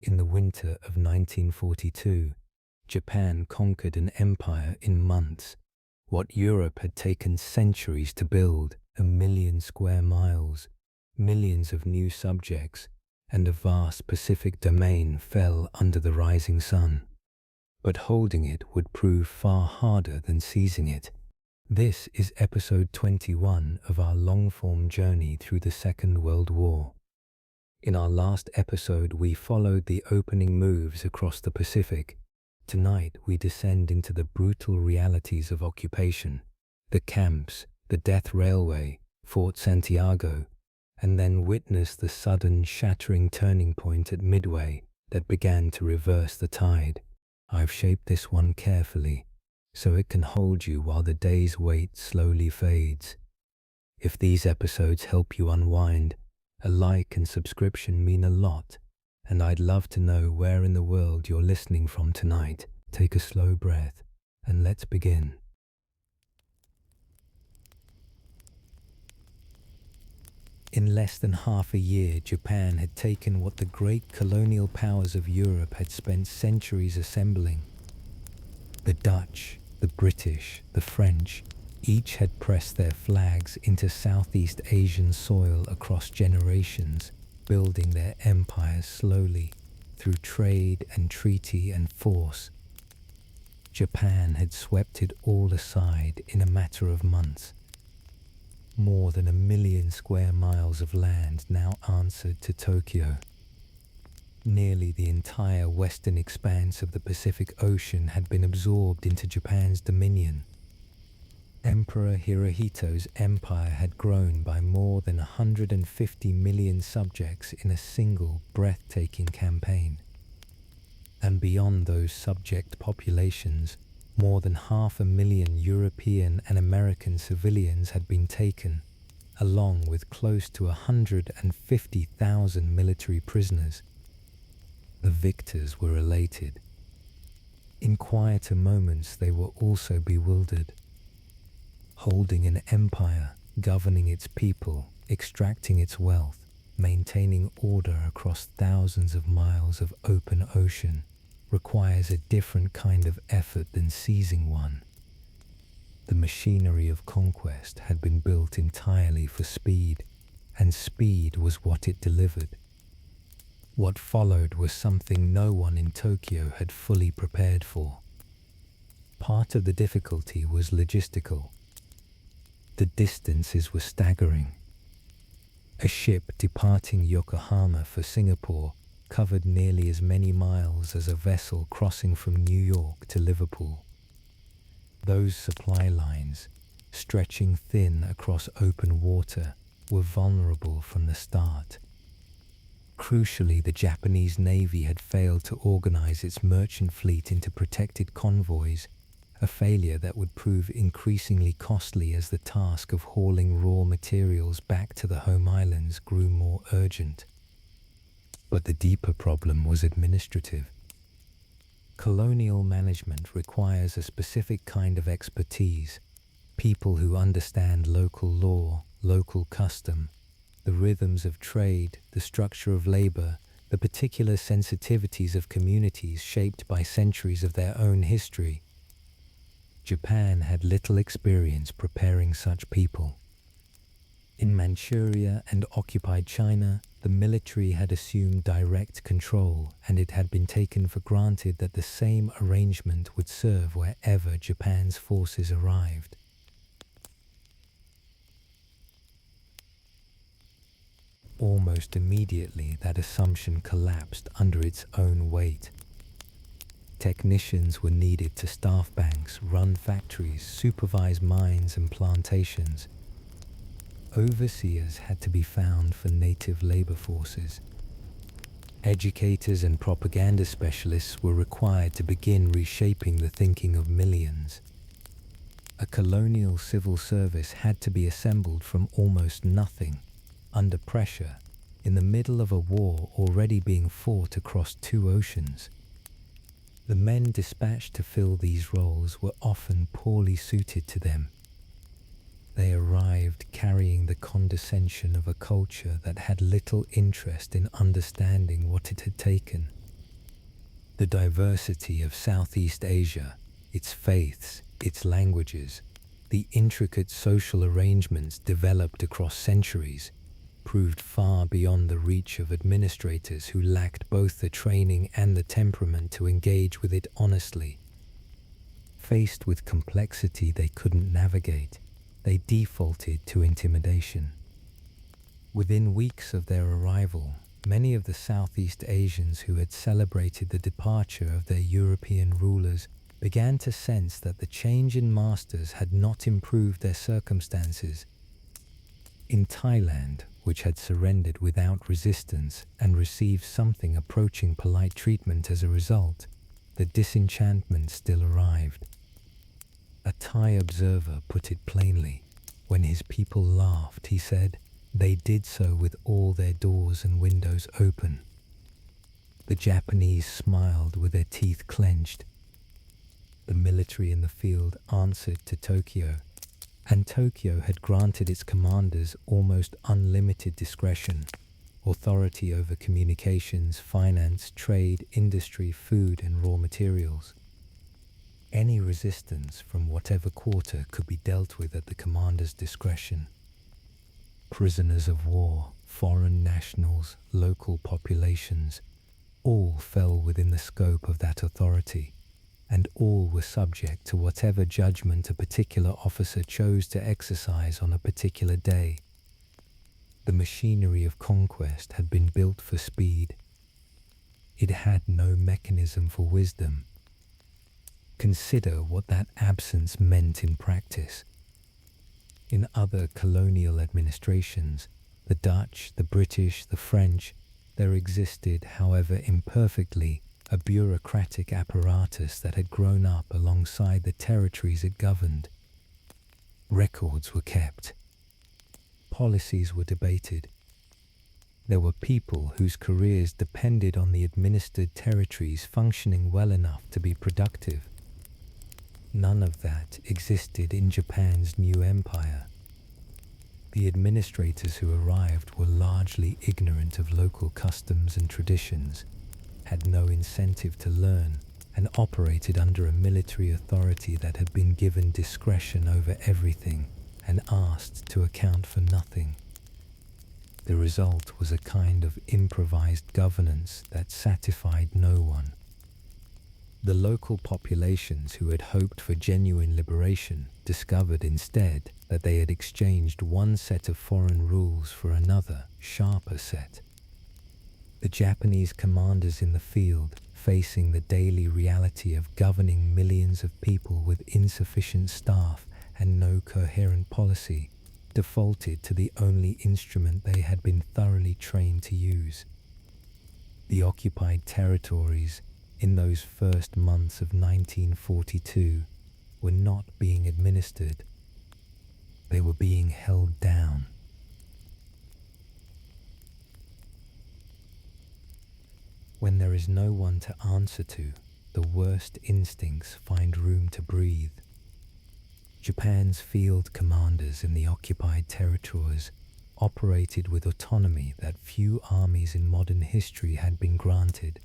In the winter of 1942, Japan conquered an empire in months. What Europe had taken centuries to build, 1 million square miles, millions of new subjects, and a vast Pacific domain fell under the rising sun. But holding it would prove far harder than seizing it. This is episode 21 of our long-form journey through the Second World War. In our last episode, we followed the opening moves across the Pacific. Tonight, we descend into the brutal realities of occupation, the camps, the death railway, Fort Santiago, and then witness the sudden shattering turning point at Midway that began to reverse the tide. I've shaped this one carefully, so it can hold you while the day's wait slowly fades. If these episodes help you unwind, a like and subscription mean a lot, and I'd love to know where in the world you're listening from tonight. Take a slow breath, and let's begin. In less than half a year, Japan had taken what the great colonial powers of Europe had spent centuries assembling. The Dutch, the British, the French, each had pressed their flags into Southeast Asian soil across generations, building their empires slowly through trade and treaty and force. Japan had swept it all aside in a matter of months. More than 1 million square miles of land now answered to Tokyo. Nearly the entire western expanse of the Pacific Ocean had been absorbed into Japan's dominion. Emperor Hirohito's empire had grown by more than 150 million subjects in a single breathtaking campaign. And beyond those subject populations, more than 500,000 European and American civilians had been taken, along with close to 150,000 military prisoners. The victors were elated. In quieter moments, they were also bewildered. Holding an empire, governing its people, extracting its wealth, maintaining order across thousands of miles of open ocean requires a different kind of effort than seizing one. The machinery of conquest had been built entirely for speed, and speed was what it delivered. What followed was something no one in Tokyo had fully prepared for. Part of the difficulty was logistical. The distances were staggering. A ship departing Yokohama for Singapore covered nearly as many miles as a vessel crossing from New York to Liverpool. Those supply lines, stretching thin across open water, were vulnerable from the start. Crucially, the Japanese Navy had failed to organize its merchant fleet into protected convoys, a failure that would prove increasingly costly as the task of hauling raw materials back to the home islands grew more urgent. But the deeper problem was administrative. Colonial management requires a specific kind of expertise, people who understand local law, local custom, the rhythms of trade, the structure of labor, the particular sensitivities of communities shaped by centuries of their own history. Japan had little experience preparing such people. In Manchuria and occupied China, the military had assumed direct control, and it had been taken for granted that the same arrangement would serve wherever Japan's forces arrived. Almost immediately, that assumption collapsed under its own weight. Technicians were needed to staff banks, run factories, supervise mines and plantations. Overseers had to be found for native labor forces. Educators and propaganda specialists were required to begin reshaping the thinking of millions. A colonial civil service had to be assembled from almost nothing, under pressure, in the middle of a war already being fought across 2 oceans. The men dispatched to fill these roles were often poorly suited to them. They arrived carrying the condescension of a culture that had little interest in understanding what it had taken. The diversity of Southeast Asia, its faiths, its languages, the intricate social arrangements developed across centuries, proved far beyond the reach of administrators who lacked both the training and the temperament to engage with it honestly. Faced with complexity they couldn't navigate, they defaulted to intimidation. Within weeks of their arrival, many of the Southeast Asians who had celebrated the departure of their European rulers began to sense that the change in masters had not improved their circumstances. In Thailand, which had surrendered without resistance and received something approaching polite treatment as a result, the disenchantment still arrived. A Thai observer put it plainly. When his people laughed, he said, they did so with all their doors and windows open. The Japanese smiled with their teeth clenched. The military in the field answered to Tokyo, and Tokyo had granted its commanders almost unlimited discretion, authority over communications, finance, trade, industry, food, and raw materials. Any resistance from whatever quarter could be dealt with at the commander's discretion. Prisoners of war, foreign nationals, local populations, all fell within the scope of that authority, and all were subject to whatever judgment a particular officer chose to exercise on a particular day. The machinery of conquest had been built for speed. It had no mechanism for wisdom. Consider what that absence meant in practice. In other colonial administrations, the Dutch, the British, the French, there existed, however imperfectly, a bureaucratic apparatus that had grown up alongside the territories it governed. Records were kept. Policies were debated. There were people whose careers depended on the administered territories functioning well enough to be productive. None of that existed in Japan's new empire. The administrators who arrived were largely ignorant of local customs and traditions, had no incentive to learn, and operated under a military authority that had been given discretion over everything and asked to account for nothing. The result was a kind of improvised governance that satisfied no one. The local populations who had hoped for genuine liberation discovered instead that they had exchanged one set of foreign rules for another, sharper set. The Japanese commanders in the field, facing the daily reality of governing millions of people with insufficient staff and no coherent policy, defaulted to the only instrument they had been thoroughly trained to use. The occupied territories in those first months of 1942 were not being administered. They were being held down. When there is no one to answer to, the worst instincts find room to breathe. Japan's field commanders in the occupied territories operated with autonomy that few armies in modern history had been granted.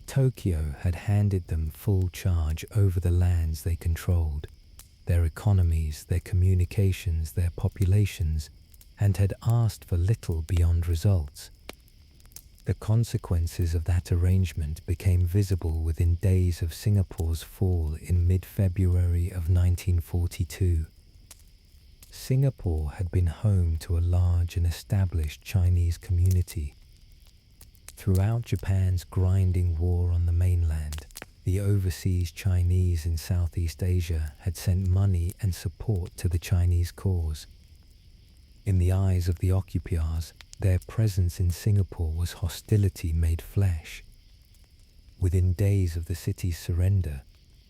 Tokyo had handed them full charge over the lands they controlled, their economies, their communications, their populations, and had asked for little beyond results. The consequences of that arrangement became visible within days of Singapore's fall in mid-February of 1942. Singapore had been home to a large and established Chinese community. Throughout Japan's grinding war on the mainland, the overseas Chinese in Southeast Asia had sent money and support to the Chinese cause. In the eyes of the occupiers, their presence in Singapore was hostility made flesh. Within days of the city's surrender,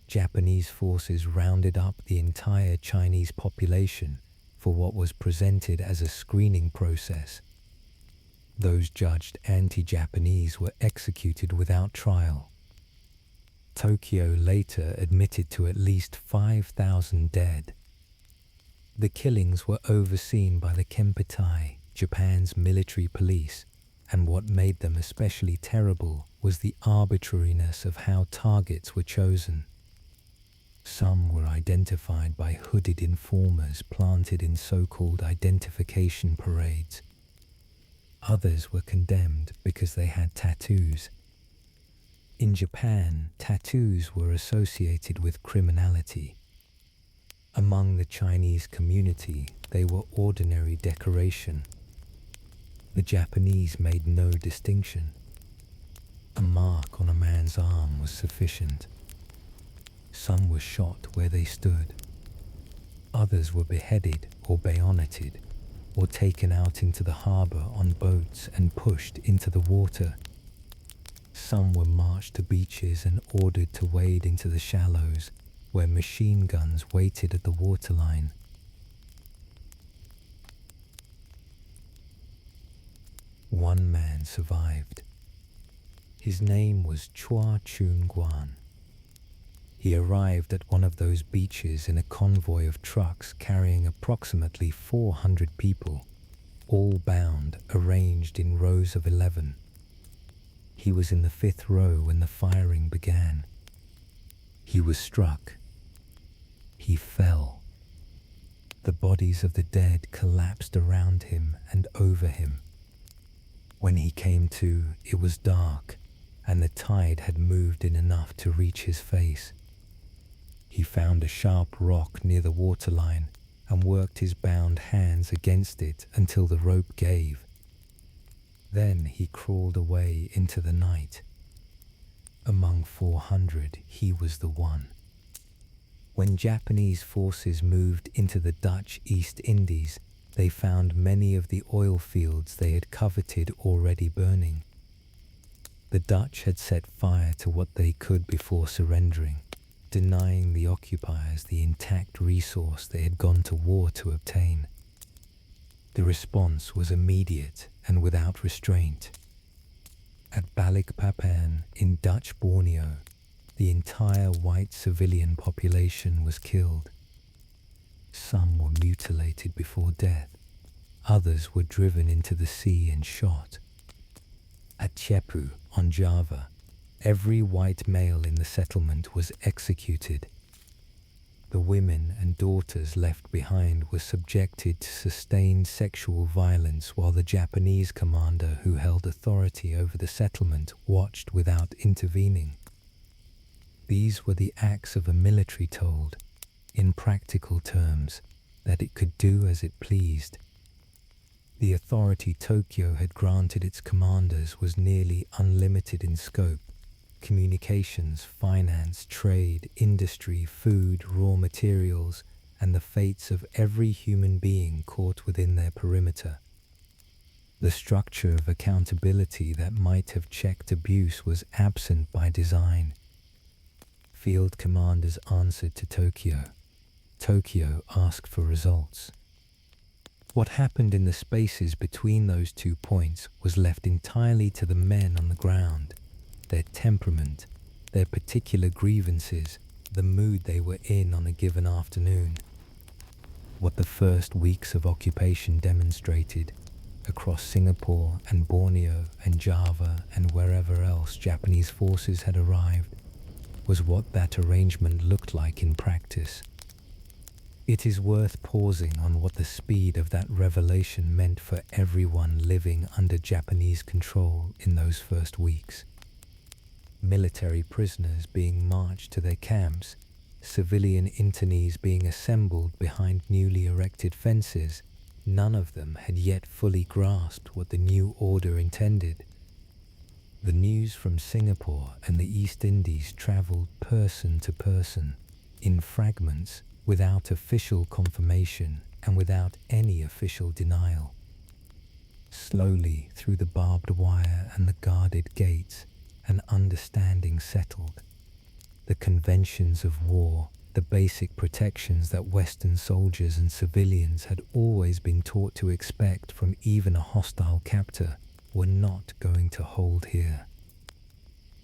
Japanese forces rounded up the entire Chinese population for what was presented as a screening process. Those judged anti-Japanese were executed without trial. Tokyo later admitted to at least 5,000 dead. The killings were overseen by the Kempeitai, Japan's military police, and what made them especially terrible was the arbitrariness of how targets were chosen. Some were identified by hooded informers planted in so-called identification parades. Others were condemned because they had tattoos. In Japan, tattoos were associated with criminality. Among the Chinese community, they were ordinary decoration. The Japanese made no distinction. A mark on a man's arm was sufficient. Some were shot where they stood. Others were beheaded or bayoneted, or taken out into the harbor on boats and pushed into the water. Some were marched to beaches and ordered to wade into the shallows, where machine guns waited at the waterline. One man survived. His name was Chua Chung Guan. He arrived at one of those beaches in a convoy of trucks carrying approximately 400 people, all bound, arranged in rows of 11. He was in the 5th row when the firing began. He was struck. He fell. The bodies of the dead collapsed around him and over him. When he came to, it was dark, and the tide had moved in enough to reach his face. He found a sharp rock near the waterline and worked his bound hands against it until the rope gave. Then he crawled away into the night. Among 400, he was the one. When Japanese forces moved into the Dutch East Indies, they found many of the oil fields they had coveted already burning. The Dutch had set fire to what they could before surrendering, denying the occupiers the intact resource they had gone to war to obtain. The response was immediate and without restraint. At Balikpapan in Dutch Borneo, the entire white civilian population was killed. Some were mutilated before death. Others were driven into the sea and shot. At Cepu on Java, every white male in the settlement was executed. The women and daughters left behind were subjected to sustained sexual violence while the Japanese commander who held authority over the settlement watched without intervening. These were the acts of a military told, in practical terms, that it could do as it pleased. The authority Tokyo had granted its commanders was nearly unlimited in scope. Communications, finance, trade, industry, food, raw materials, and the fates of every human being caught within their perimeter. The structure of accountability that might have checked abuse was absent by design. Field commanders answered to Tokyo. Tokyo asked for results. What happened in the spaces between those 2 points was left entirely to the men on the ground. Their temperament, their particular grievances, the mood they were in on a given afternoon. What the first weeks of occupation demonstrated, across Singapore and Borneo and Java and wherever else Japanese forces had arrived, was what that arrangement looked like in practice. It is worth pausing on what the speed of that revelation meant for everyone living under Japanese control in those first weeks. Military prisoners being marched to their camps, civilian internees being assembled behind newly erected fences, none of them had yet fully grasped what the new order intended. The news from Singapore and the East Indies travelled person to person, in fragments, without official confirmation and without any official denial. Slowly through the barbed wire and the guarded gates, an understanding settled. The conventions of war, the basic protections that Western soldiers and civilians had always been taught to expect from even a hostile captor, were not going to hold here.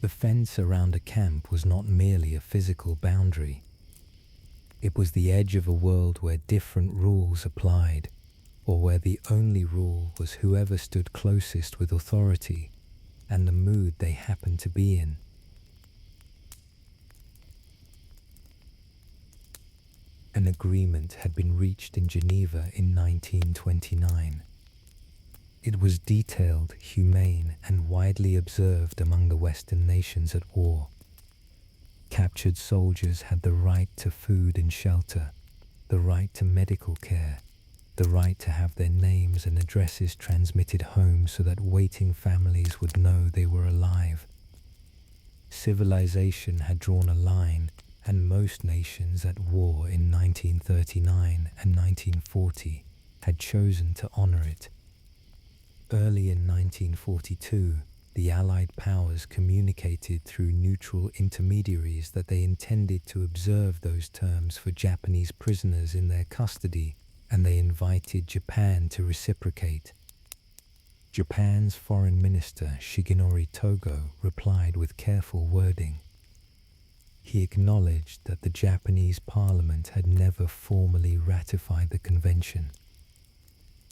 The fence around a camp was not merely a physical boundary. It was the edge of a world where different rules applied, or where the only rule was whoever stood closest with authority and the mood they happened to be in. An agreement had been reached in Geneva in 1929. It was detailed, humane, and widely observed among the Western nations at war. Captured soldiers had the right to food and shelter, the right to medical care, the right to have their names and addresses transmitted home so that waiting families would know they were alive. Civilization had drawn a line, and most nations at war in 1939 and 1940 had chosen to honor it. Early in 1942, the Allied powers communicated through neutral intermediaries that they intended to observe those terms for Japanese prisoners in their custody, and they invited Japan to reciprocate. Japan's Foreign Minister Shigenori Togo replied with careful wording. He acknowledged that the Japanese parliament had never formally ratified the convention.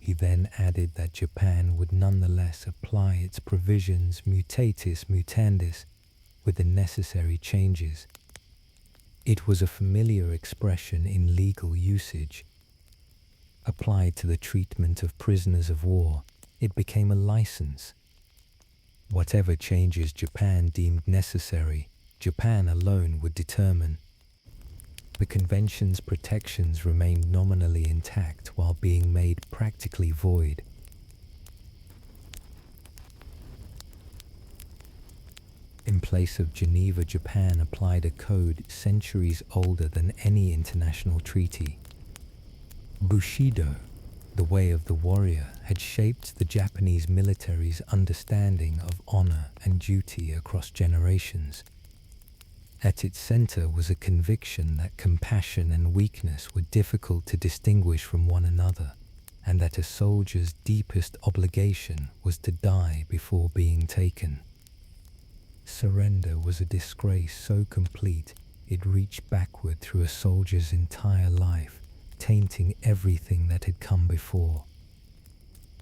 He then added that Japan would nonetheless apply its provisions mutatis mutandis with the necessary changes. It was a familiar expression in legal usage. Applied to the treatment of prisoners of war, it became a license. Whatever changes Japan deemed necessary, Japan alone would determine. The convention's protections remained nominally intact while being made practically void. In place of Geneva, Japan applied a code centuries older than any international treaty. Bushido, the way of the warrior, had shaped the Japanese military's understanding of honor and duty across generations. At its center was a conviction that compassion and weakness were difficult to distinguish from one another, and that a soldier's deepest obligation was to die before being taken. Surrender was a disgrace so complete it reached backward through a soldier's entire life, tainting everything that had come before.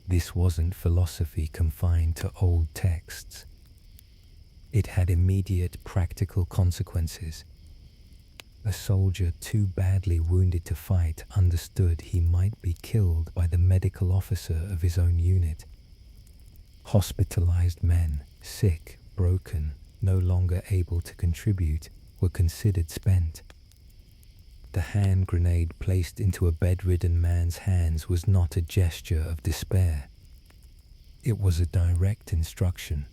This wasn't philosophy confined to old texts. It had immediate practical consequences. A soldier too badly wounded to fight understood he might be killed by the medical officer of his own unit. Hospitalized men, sick, broken, no longer able to contribute, were considered spent. The hand grenade placed into a bedridden man's hands was not a gesture of despair. It was a direct instruction.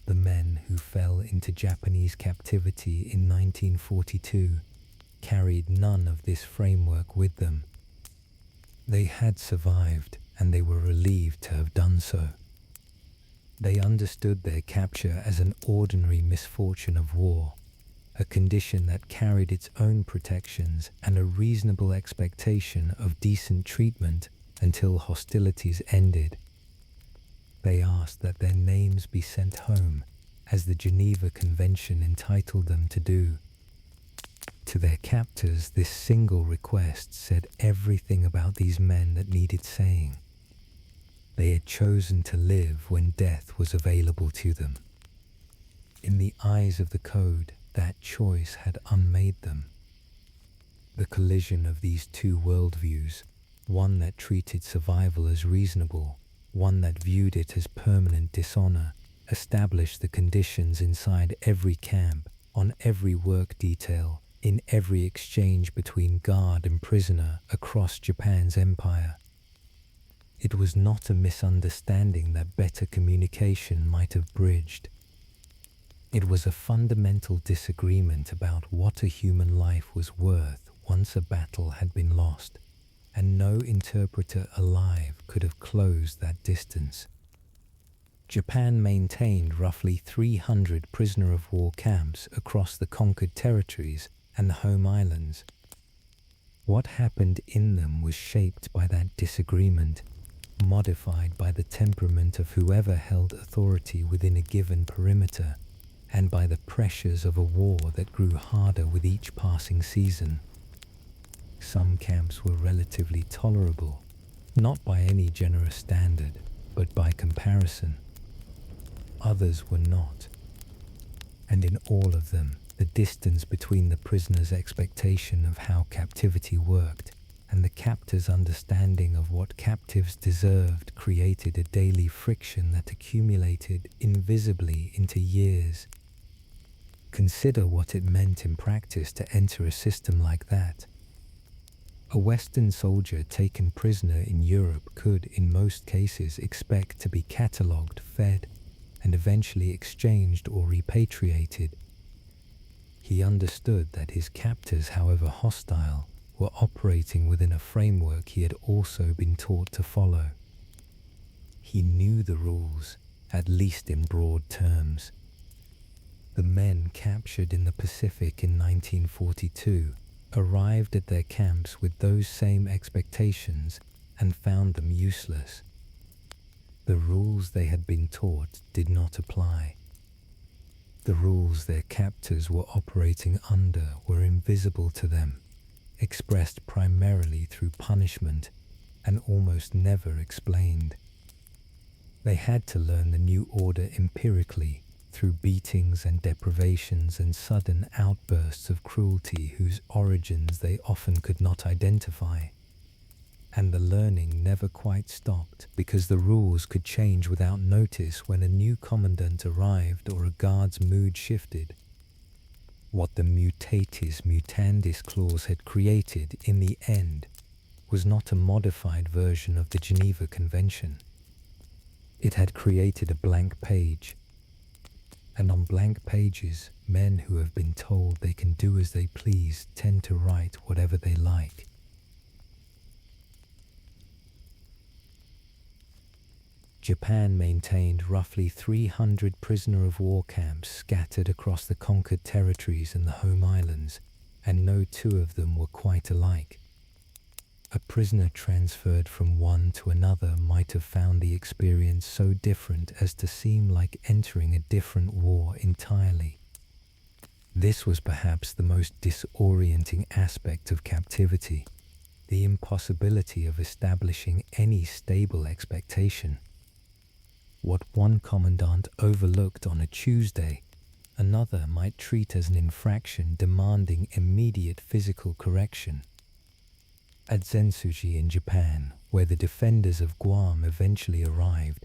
The men who fell into Japanese captivity in 1942 carried none of this framework with them. They had survived, and they were relieved to have done so. They understood their capture as an ordinary misfortune of war, a condition that carried its own protections and a reasonable expectation of decent treatment until hostilities ended. They asked that their names be sent home, as the Geneva Convention entitled them to do. To their captors, this single request said everything about these men that needed saying. They had chosen to live when death was available to them. In the eyes of the code, that choice had unmade them. The collision of these two worldviews, one that treated survival as reasonable, one that viewed it as permanent dishonor, established the conditions inside every camp, on every work detail, in every exchange between guard and prisoner across Japan's empire. It was not a misunderstanding that better communication might have bridged. It was a fundamental disagreement about what a human life was worth once a battle had been lost, and no interpreter alive could have closed that distance. Japan maintained roughly 300 prisoner-of-war camps across the conquered territories and the home islands. What happened in them was shaped by that disagreement, modified by the temperament of whoever held authority within a given perimeter, and by the pressures of a war that grew harder with each passing season. Some camps were relatively tolerable, not by any generous standard, but by comparison. Others were not. And in all of them, the distance between the prisoner's expectation of how captivity worked and the captor's understanding of what captives deserved created a daily friction that accumulated invisibly into years. Consider what it meant in practice to enter a system like that. A Western soldier taken prisoner in Europe could, in most cases, expect to be catalogued, fed, and eventually exchanged or repatriated. He understood that his captors, however hostile, were operating within a framework he had also been taught to follow. He knew the rules, at least in broad terms. The men captured in the Pacific in 1942 arrived at their camps with those same expectations and found them useless. The rules they had been taught did not apply. The rules their captors were operating under were invisible to them, expressed primarily through punishment and almost never explained. They had to learn the new order empirically through beatings and deprivations and sudden outbursts of cruelty whose origins they often could not identify. And the learning never quite stopped because the rules could change without notice when a new commandant arrived or a guard's mood shifted. What the mutatis mutandis clause had created in the end was not a modified version of the Geneva Convention. It had created a blank page. And on blank pages, men who have been told they can do as they please tend to write whatever they like. Japan maintained roughly 300 prisoner-of-war camps scattered across the conquered territories and the home islands, and no two of them were quite alike. A prisoner transferred from one to another might have found the experience so different as to seem like entering a different war entirely. This was perhaps the most disorienting aspect of captivity, the impossibility of establishing any stable expectation. What one commandant overlooked on a Tuesday, another might treat as an infraction demanding immediate physical correction. At Zensuji in Japan, where the defenders of Guam eventually arrived,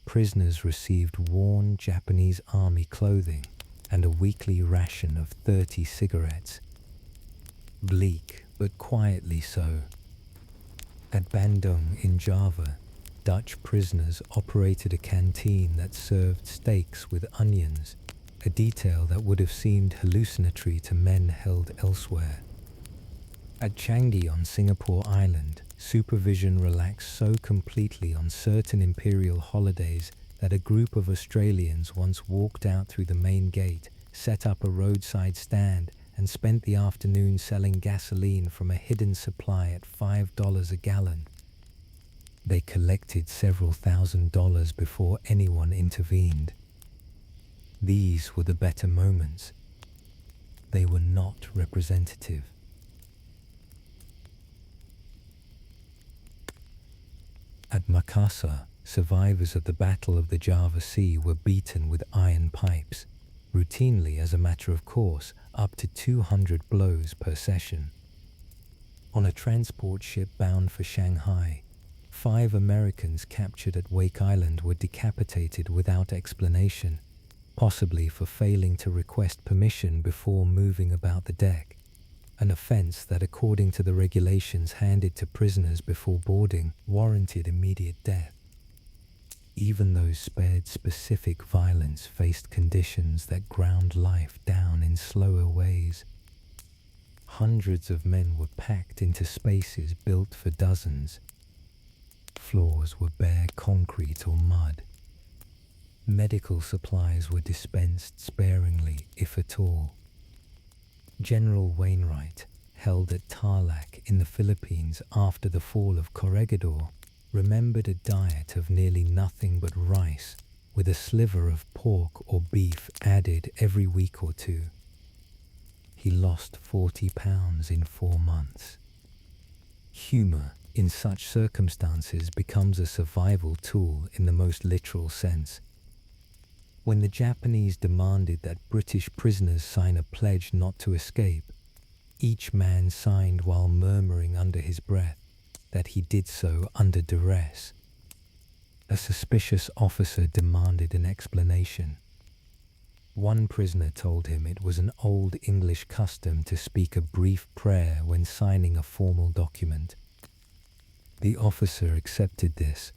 prisoners received worn Japanese army clothing and a weekly ration of 30 cigarettes. Bleak, but quietly so. At Bandung in Java, Dutch prisoners operated a canteen that served steaks with onions, a detail that would have seemed hallucinatory to men held elsewhere. At Changi on Singapore Island, supervision relaxed so completely on certain imperial holidays that a group of Australians once walked out through the main gate, set up a roadside stand, and spent the afternoon selling gasoline from a hidden supply at $5 a gallon. They collected several $1,000s before anyone intervened. These were the better moments. They were not representative. At Makassar, survivors of the Battle of the Java Sea were beaten with iron pipes, routinely as a matter of course, up to 200 blows per session. On a transport ship bound for Shanghai, 5 Americans captured at Wake Island were decapitated without explanation, possibly for failing to request permission before moving about the deck, an offense that, according to the regulations handed to prisoners before boarding, warranted immediate death. Even those spared specific violence faced conditions that ground life down in slower ways. Hundreds of men were packed into spaces built for dozens. Floors were bare concrete or mud. Medical supplies were dispensed sparingly, if at all. General Wainwright, held at Tarlac in the Philippines after the fall of Corregidor, remembered a diet of nearly nothing but rice, with a sliver of pork or beef added every week or two. He lost 40 pounds in 4 months. Humor in such circumstances becomes a survival tool in the most literal sense. When the Japanese demanded that British prisoners sign a pledge not to escape, each man signed while murmuring under his breath that he did so under duress. A suspicious officer demanded an explanation. One prisoner told him it was an old English custom to speak a brief prayer when signing a formal document. The officer accepted this.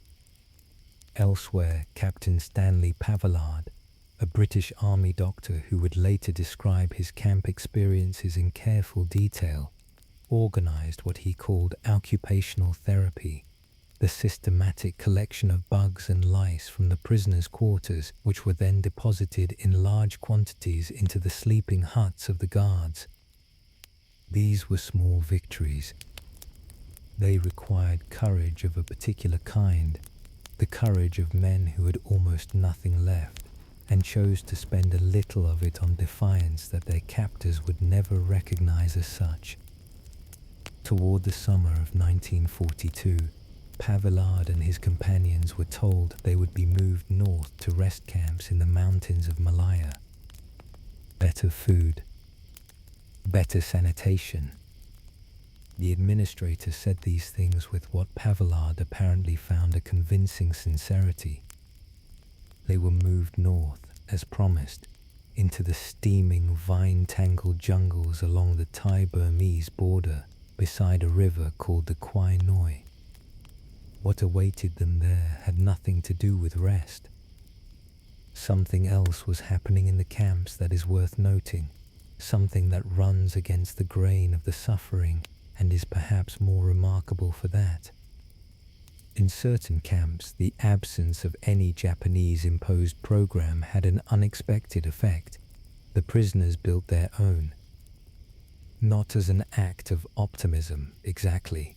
Elsewhere, Captain Stanley Pavillard, a British Army doctor who would later describe his camp experiences in careful detail, organized what he called occupational therapy, the systematic collection of bugs and lice from the prisoners' quarters, which were then deposited in large quantities into the sleeping huts of the guards. These were small victories. They required courage of a particular kind, the courage of men who had almost nothing left, and chose to spend a little of it on defiance that their captors would never recognize as such. Toward the summer of 1942, Pavillard and his companions were told they would be moved north to rest camps in the mountains of Malaya. Better food, better sanitation. The administrator said these things with what Pavillard apparently found a convincing sincerity. They were moved north, as promised, into the steaming vine-tangled jungles along the Thai-Burmese border beside a river called the Kwai Noi. What awaited them there had nothing to do with rest. Something else was happening in the camps that is worth noting, something that runs against the grain of the suffering and is perhaps more remarkable for that. In certain camps, the absence of any Japanese-imposed program had an unexpected effect. The prisoners built their own. Not as an act of optimism, exactly.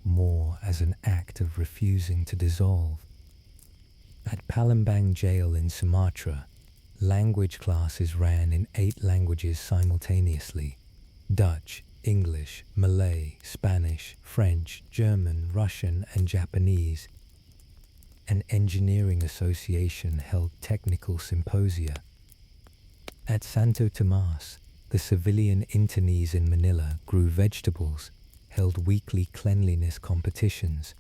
More as an act of refusing to dissolve. At Palembang jail in Sumatra, language classes ran in 8 languages simultaneously: Dutch, English, Malay, Spanish, French, German, Russian, and Japanese. An engineering association held technical symposia. At Santo Tomas, the civilian internees in Manila grew vegetables, held weekly cleanliness competitions,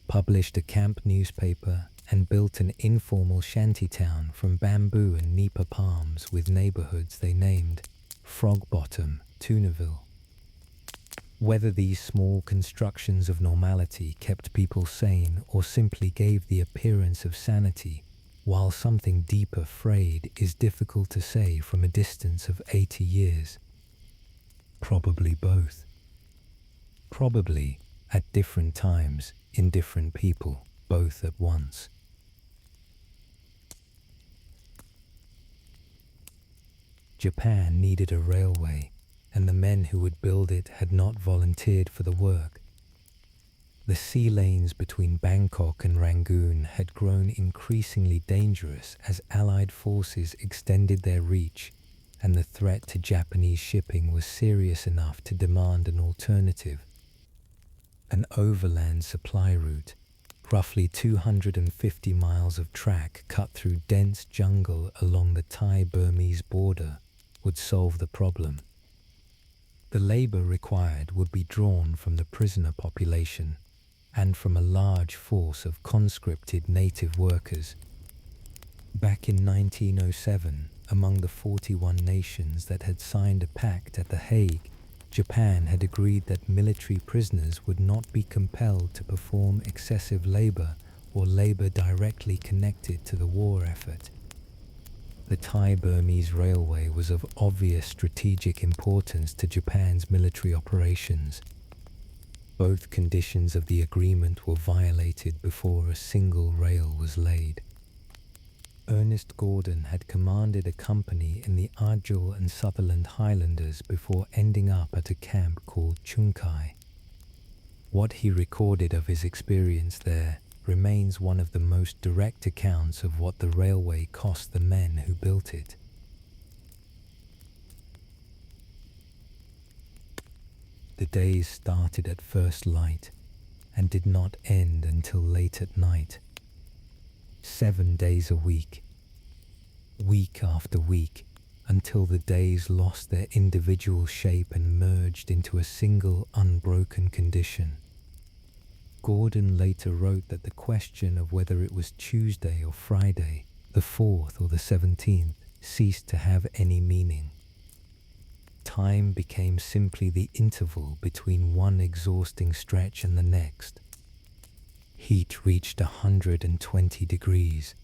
published a camp newspaper, and built an informal shantytown from bamboo and nipa palms with neighborhoods they named Frog Bottom, Tunaville. Whether these small constructions of normality kept people sane or simply gave the appearance of sanity, while something deeper frayed, is difficult to say from a distance of 80 years. Probably both. Probably, at different times, in different people, both at once. Japan needed a railway, and the men who would build it had not volunteered for the work. The sea lanes between Bangkok and Rangoon had grown increasingly dangerous as Allied forces extended their reach, and the threat to Japanese shipping was serious enough to demand an alternative. An overland supply route, roughly 250 miles of track cut through dense jungle along the Thai-Burmese border, would solve the problem. The labor required would be drawn from the prisoner population and from a large force of conscripted native workers. Back in 1907, among the 41 nations that had signed a pact at The Hague, Japan had agreed that military prisoners would not be compelled to perform excessive labor or labor directly connected to the war effort. The Thai-Burmese Railway was of obvious strategic importance to Japan's military operations. Both conditions of the agreement were violated before a single rail was laid. Ernest Gordon had commanded a company in the Argyll and Sutherland Highlanders before ending up at a camp called Chunkai. What he recorded of his experience there remains one of the most direct accounts of what the railway cost the men who built it. The days started at first light, and did not end until late at night. 7 days a week, week after week, until the days lost their individual shape and merged into a single unbroken condition. Gordon later wrote that the question of whether it was Tuesday or Friday, the 4th or the 17th, ceased to have any meaning. Time became simply the interval between one exhausting stretch and the next. Heat reached 120 degrees.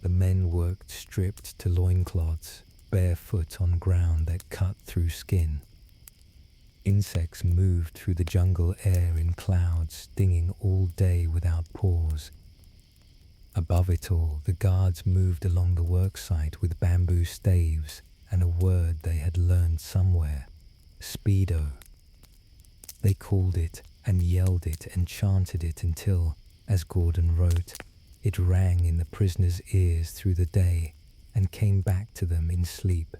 The men worked stripped to loincloths, barefoot on ground that cut through skin. Insects moved through the jungle air in clouds, stinging all day without pause. Above it all, the guards moved along the worksite with bamboo staves and a word they had learned somewhere, speedo. They called it and yelled it and chanted it until, as Gordon wrote, it rang in the prisoners' ears through the day and came back to them in sleep.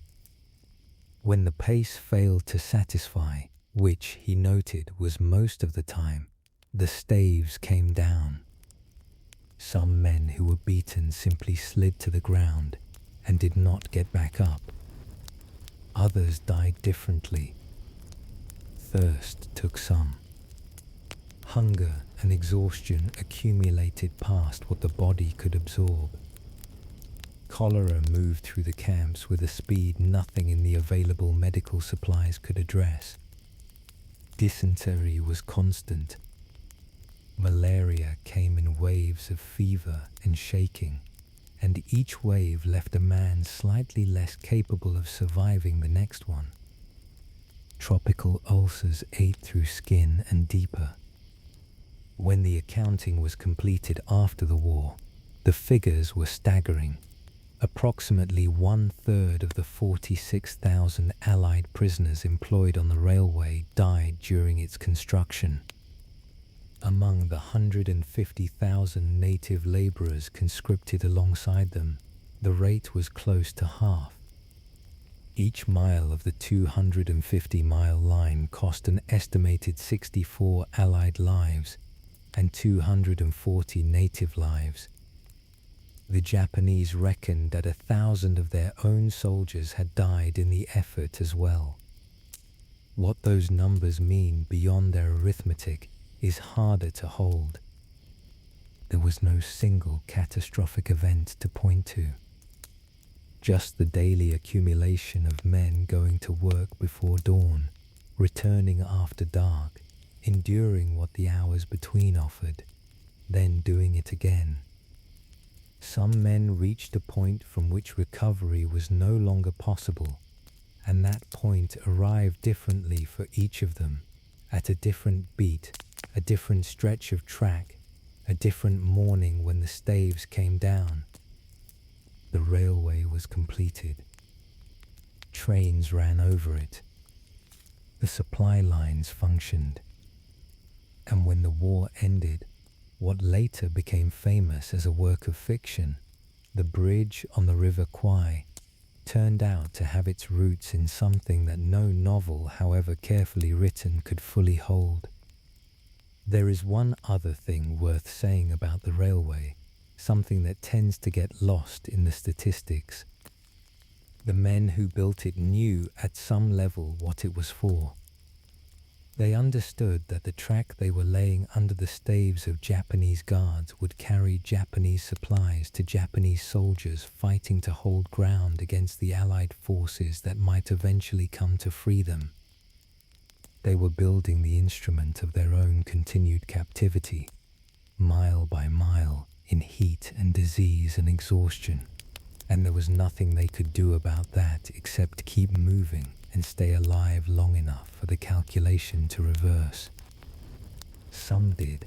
When the pace failed to satisfy, which he noted was most of the time, the staves came down. Some men who were beaten simply slid to the ground and did not get back up. Others died differently. Thirst took some. Hunger and exhaustion accumulated past what the body could absorb. Cholera moved through the camps with a speed nothing in the available medical supplies could address. Dysentery was constant. Malaria came in waves of fever and shaking, and each wave left a man slightly less capable of surviving the next one. Tropical ulcers ate through skin and deeper. When the accounting was completed after the war, the figures were staggering. Approximately 1/3 of the 46,000 Allied prisoners employed on the railway died during its construction. Among the 150,000 native laborers conscripted alongside them, the rate was close to half. Each mile of the 250-mile line cost an estimated 64 Allied lives and 240 native lives. The Japanese reckoned that 1,000 of their own soldiers had died in the effort as well. What those numbers mean beyond their arithmetic is harder to hold. There was no single catastrophic event to point to. Just the daily accumulation of men going to work before dawn, returning after dark, enduring what the hours between offered, then doing it again. Some men reached a point from which recovery was no longer possible, and that point arrived differently for each of them, at a different beat, a different stretch of track, a different morning when the staves came down. The railway was completed. Trains ran over it. The supply lines functioned. And when the war ended, what later became famous as a work of fiction, the bridge on the River Kwai, turned out to have its roots in something that no novel, however carefully written, could fully hold. There is one other thing worth saying about the railway, something that tends to get lost in the statistics. The men who built it knew at some level what it was for. They understood that the track they were laying under the staves of Japanese guards would carry Japanese supplies to Japanese soldiers fighting to hold ground against the Allied forces that might eventually come to free them. They were building the instrument of their own continued captivity, mile by mile, in heat and disease and exhaustion, and there was nothing they could do about that except keep moving and stay alive long enough for the calculation to reverse. Some did.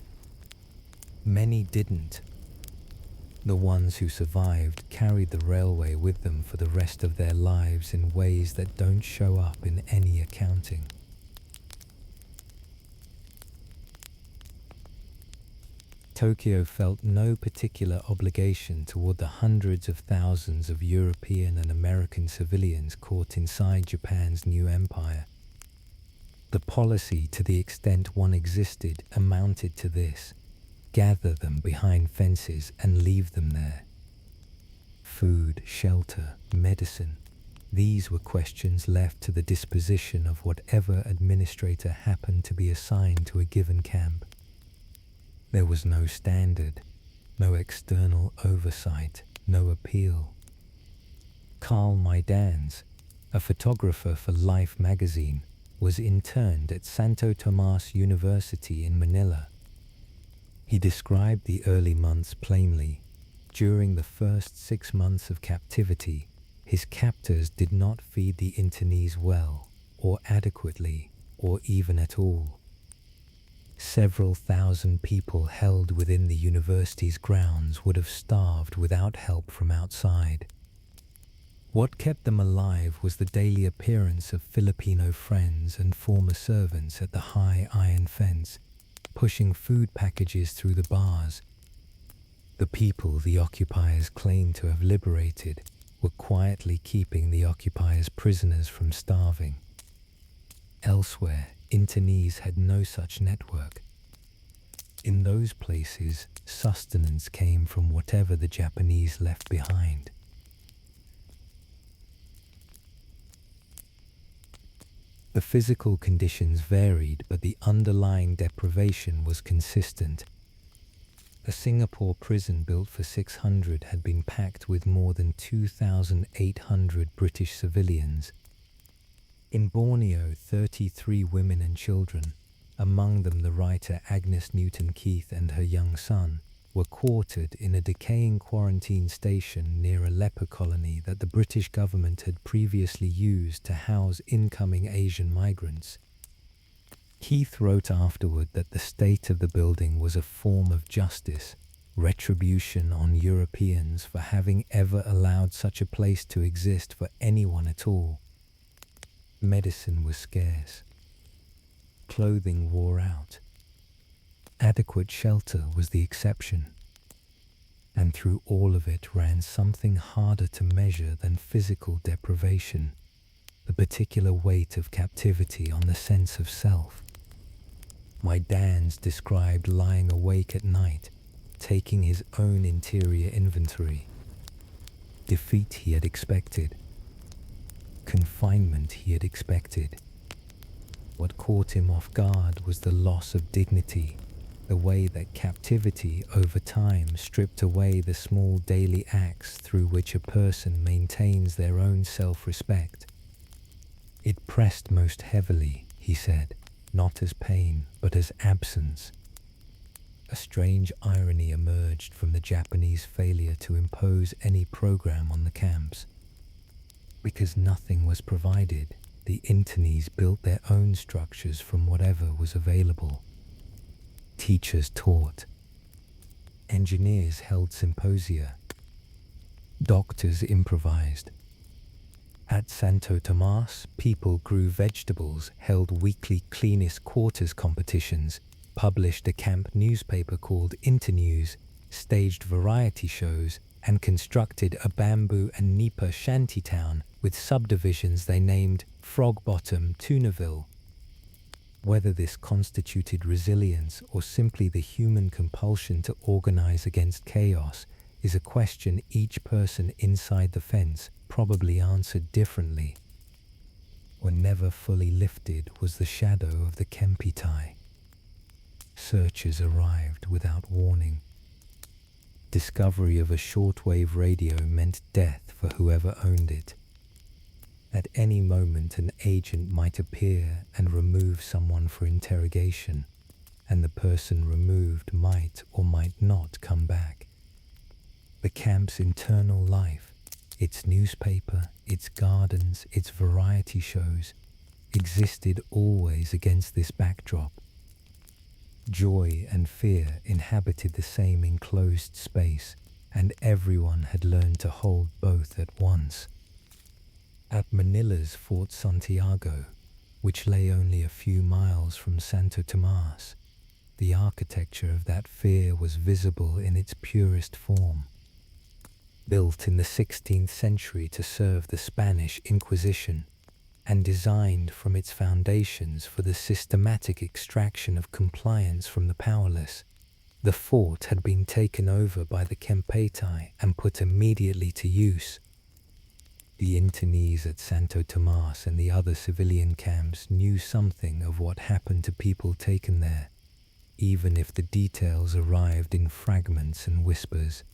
Many didn't. The ones who survived carried the railway with them for the rest of their lives in ways that don't show up in any accounting. Tokyo felt no particular obligation toward the hundreds of thousands of European and American civilians caught inside Japan's new empire. The policy, to the extent one existed, amounted to this: gather them behind fences and leave them there. Food, shelter, medicine, these were questions left to the disposition of whatever administrator happened to be assigned to a given camp. There was no standard, no external oversight, no appeal. Karl Maidans, a photographer for Life magazine, was interned at Santo Tomas University in Manila. He described the early months plainly. During the first 6 months of captivity, his captors did not feed the internees well, or adequately, or even at all. Several thousand people held within the university's grounds would have starved without help from outside. What kept them alive was the daily appearance of Filipino friends and former servants at the high iron fence, pushing food packages through the bars. The people the occupiers claimed to have liberated were quietly keeping the occupiers prisoners from starving. Elsewhere, internees had no such network. In those places, sustenance came from whatever the Japanese left behind. The physical conditions varied, but the underlying deprivation was consistent. A Singapore prison built for 600 had been packed with more than 2,800 British civilians. In Borneo, 33 women and children, among them the writer Agnes Newton-Keith and her young son, were quartered in a decaying quarantine station near a leper colony that the British government had previously used to house incoming Asian migrants. Keith wrote afterward that the state of the building was a form of justice, retribution on Europeans for having ever allowed such a place to exist for anyone at all. Medicine was scarce. Clothing wore out. Adequate shelter was the exception. And through all of it ran something harder to measure than physical deprivation, the particular weight of captivity on the sense of self. Maidans described lying awake at night, taking his own interior inventory. Defeat he had expected. Confinement he had expected. What caught him off guard was the loss of dignity, the way that captivity over time stripped away the small daily acts through which a person maintains their own self-respect. It pressed most heavily, he said, not as pain, but as absence. A strange irony emerged from the Japanese failure to impose any program on the camps. Because nothing was provided, the internees built their own structures from whatever was available. Teachers taught. Engineers held symposia. Doctors improvised. At Santo Tomas, people grew vegetables, held weekly cleanest quarters competitions, published a camp newspaper called Internews, staged variety shows, and constructed a bamboo and nipa shantytown with subdivisions they named Frog Bottom, Tunaville. Whether this constituted resilience or simply the human compulsion to organize against chaos is a question each person inside the fence probably answered differently. What never fully lifted was the shadow of the Kempitai. Searchers arrived without warning. Discovery of a shortwave radio meant death for whoever owned it. At any moment an agent might appear and remove someone for interrogation, and the person removed might or might not come back. The camp's internal life, its newspaper, its gardens, its variety shows, existed always against this backdrop. Joy and fear inhabited the same enclosed space, and everyone had learned to hold both at once. At Manila's Fort Santiago, which lay only a few miles from Santo Tomas, the architecture of that fear was visible in its purest form. Built in the 16th century to serve the Spanish Inquisition, and designed from its foundations for the systematic extraction of compliance from the powerless. The fort had been taken over by the Kempeitai and put immediately to use. The internees at Santo Tomas and the other civilian camps knew something of what happened to people taken there, even if the details arrived in fragments and whispers.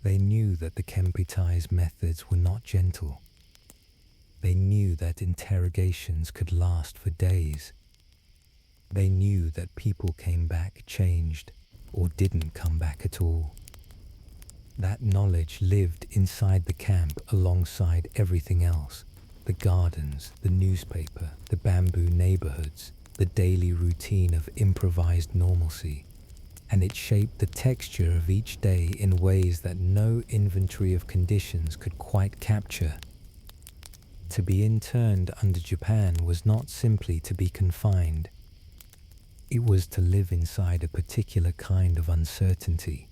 They knew that the Kempitai's methods were not gentle. They knew that interrogations could last for days. They knew that people came back changed or didn't come back at all. That knowledge lived inside the camp alongside everything else: the gardens, the newspaper, the bamboo neighborhoods, the daily routine of improvised normalcy, and it shaped the texture of each day in ways that no inventory of conditions could quite capture. To be interned under Japan was not simply to be confined. It was to live inside a particular kind of uncertainty,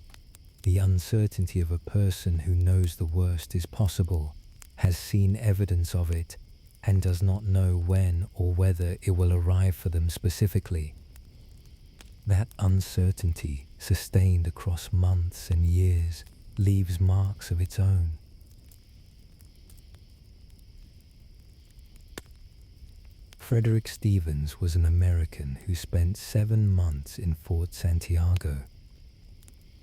the uncertainty of a person who knows the worst is possible, has seen evidence of it, and does not know when or whether it will arrive for them specifically. That uncertainty, sustained across months and years, leaves marks of its own. Frederick Stevens was an American who spent 7 months in Fort Santiago.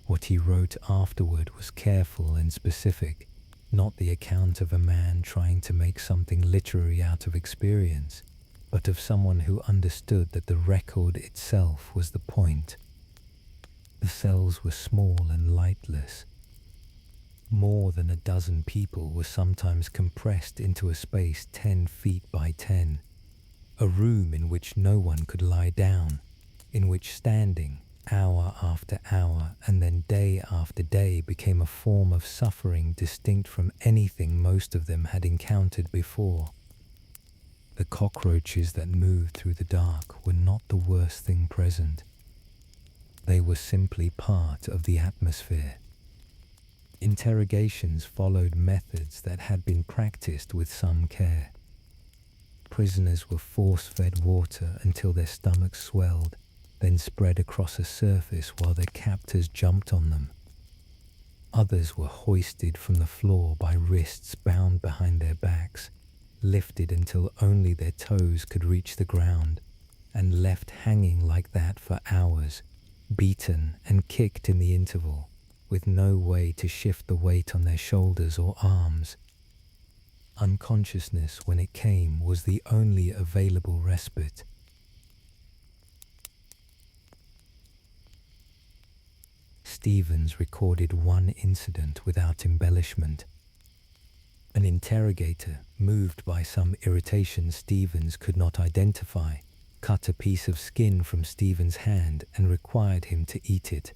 What he wrote afterward was careful and specific, not the account of a man trying to make something literary out of experience, but of someone who understood that the record itself was the point. The cells were small and lightless. More than a dozen people were sometimes compressed into a space 10 feet by 10, a room in which no one could lie down, in which standing, hour after hour and then day after day, became a form of suffering distinct from anything most of them had encountered before. The cockroaches that moved through the dark were not the worst thing present. They were simply part of the atmosphere. Interrogations followed methods that had been practiced with some care. Prisoners were force-fed water until their stomachs swelled, then spread across a surface while their captors jumped on them. Others were hoisted from the floor by wrists bound behind their backs, lifted until only their toes could reach the ground, and left hanging like that for hours, beaten and kicked in the interval, with no way to shift the weight on their shoulders or arms. Unconsciousness, when it came, was the only available respite. Stevens recorded one incident without embellishment. An interrogator, moved by some irritation Stevens could not identify, cut a piece of skin from Stevens' hand and required him to eat it.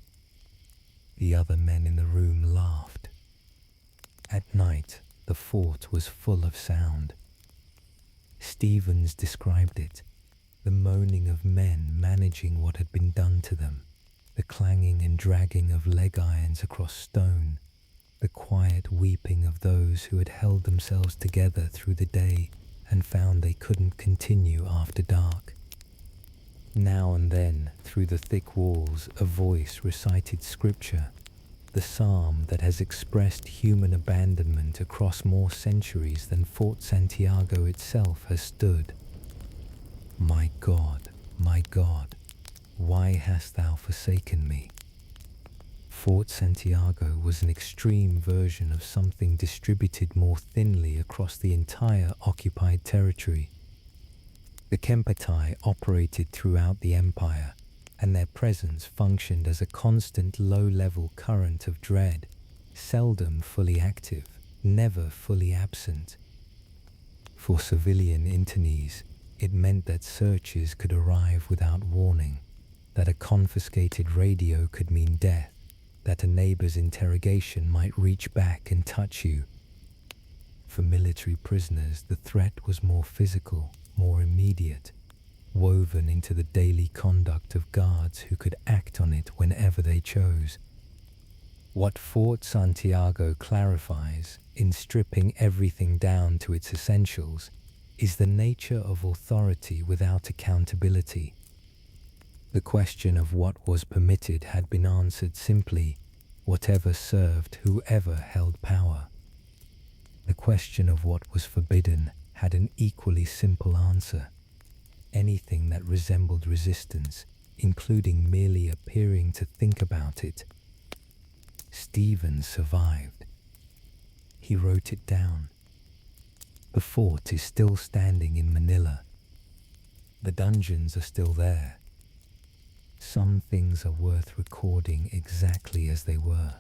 The other men in the room laughed. At night, the fort was full of sound. Stevens described it: the moaning of men managing what had been done to them, the clanging and dragging of leg irons across stone, the quiet weeping of those who had held themselves together through the day and found they couldn't continue after dark. Now and then, through the thick walls, a voice recited scripture, the psalm that has expressed human abandonment across more centuries than Fort Santiago itself has stood. My God, why hast thou forsaken me? Fort Santiago was an extreme version of something distributed more thinly across the entire occupied territory. The Kempeitai operated throughout the empire, and their presence functioned as a constant low-level current of dread, seldom fully active, never fully absent. For civilian internees, it meant that searches could arrive without warning, that a confiscated radio could mean death, that a neighbor's interrogation might reach back and touch you. For military prisoners, the threat was more physical, more immediate, woven into the daily conduct of guards who could act on it whenever they chose. What Fort Santiago clarifies, in stripping everything down to its essentials, is the nature of authority without accountability. The question of what was permitted had been answered simply, whatever served whoever held power. The question of what was forbidden had an equally simple answer. Anything that resembled resistance, including merely appearing to think about it. Stephen survived. He wrote it down. The fort is still standing in Manila. The dungeons are still there. Some things are worth recording exactly as they were.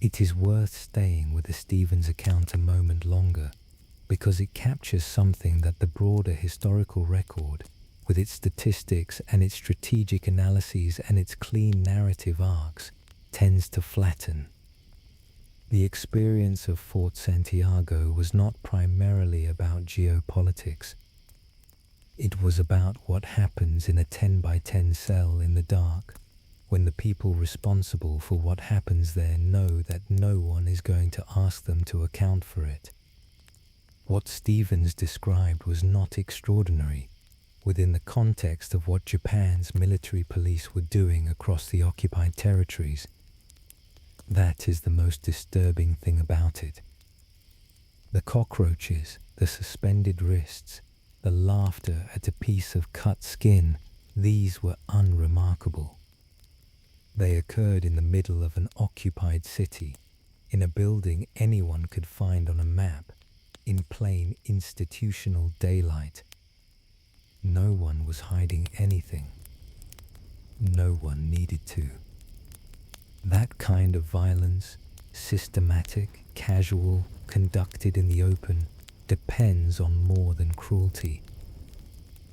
It is worth staying with the Stevens account a moment longer because it captures something that the broader historical record, with its statistics and its strategic analyses and its clean narrative arcs, tends to flatten. The experience of Fort Santiago was not primarily about geopolitics. It was about what happens in a 10 by 10 cell in the dark, when the people responsible for what happens there know that no one is going to ask them to account for it. What Stevens described was not extraordinary within the context of what Japan's military police were doing across the occupied territories. That is the most disturbing thing about it. The cockroaches, the suspended wrists, the laughter at a piece of cut skin, these were unremarkable. They occurred in the middle of an occupied city, in a building anyone could find on a map, in plain institutional daylight. No one was hiding anything. No one needed to. That kind of violence, systematic, casual, conducted in the open, depends on more than cruelty.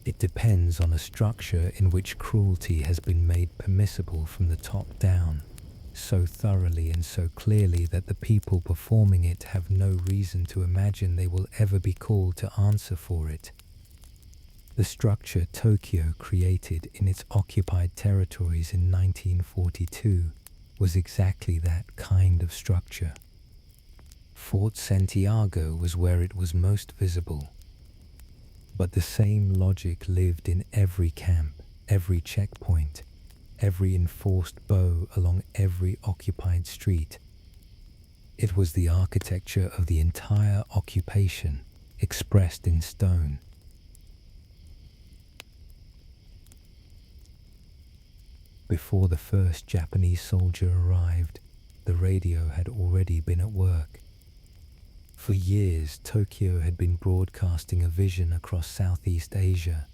It depends on a structure in which cruelty has been made permissible from the top down, so thoroughly and so clearly that the people performing it have no reason to imagine they will ever be called to answer for it. The structure Tokyo created in its occupied territories in 1942 was exactly that kind of structure. Fort Santiago was where it was most visible. But the same logic lived in every camp, every checkpoint, every enforced bow along every occupied street. It was the architecture of the entire occupation, expressed in stone. Before the first Japanese soldier arrived, the radio had already been at work. For years, Tokyo had been broadcasting a vision across Southeast Asia,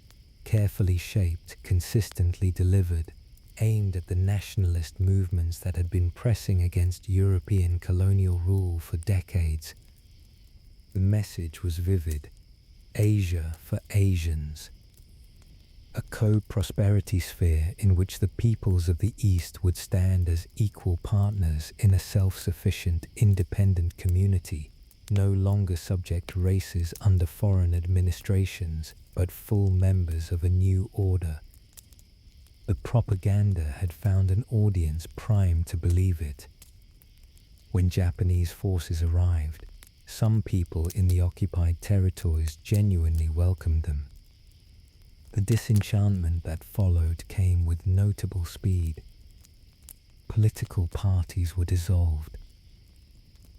carefully shaped, consistently delivered, aimed at the nationalist movements that had been pressing against European colonial rule for decades. The message was vivid: Asia for Asians. A co-prosperity sphere in which the peoples of the East would stand as equal partners in a self-sufficient, independent community, no longer subject races under foreign administrations, but full members of a new order. The propaganda had found an audience primed to believe it. When Japanese forces arrived, some people in the occupied territories genuinely welcomed them. The disenchantment that followed came with notable speed. Political parties were dissolved.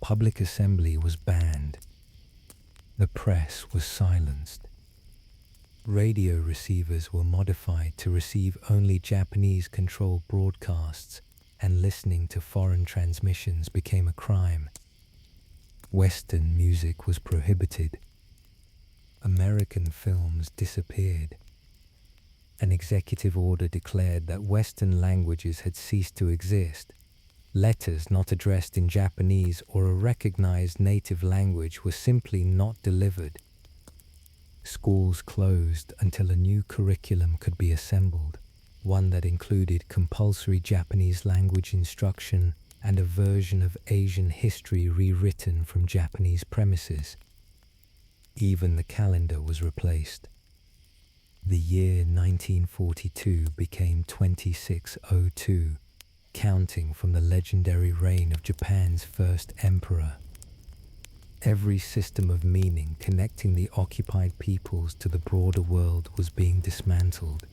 Public assembly was banned. The press was silenced. Radio receivers were modified to receive only Japanese-controlled broadcasts, and listening to foreign transmissions became a crime. Western music was prohibited. American films disappeared. An executive order declared that Western languages had ceased to exist. Letters not addressed in Japanese or a recognized native language were simply not delivered. Schools closed until a new curriculum could be assembled, one that included compulsory Japanese language instruction and a version of Asian history rewritten from Japanese premises. Even the calendar was replaced. The year 1942 became 2602, counting from the legendary reign of Japan's first emperor. Every system of meaning connecting the occupied peoples to the broader world was being dismantled,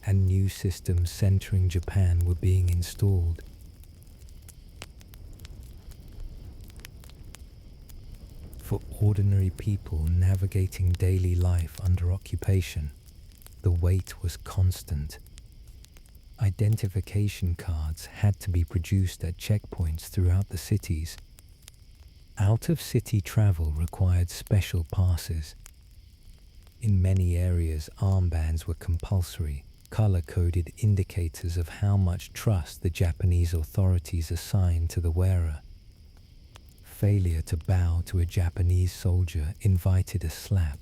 and new systems centering Japan were being installed. For ordinary people navigating daily life under occupation, the weight was constant. Identification cards had to be produced at checkpoints throughout the cities. Out-of-city travel required special passes. In many areas, armbands were compulsory, color-coded indicators of how much trust the Japanese authorities assigned to the wearer. Failure to bow to a Japanese soldier invited a slap,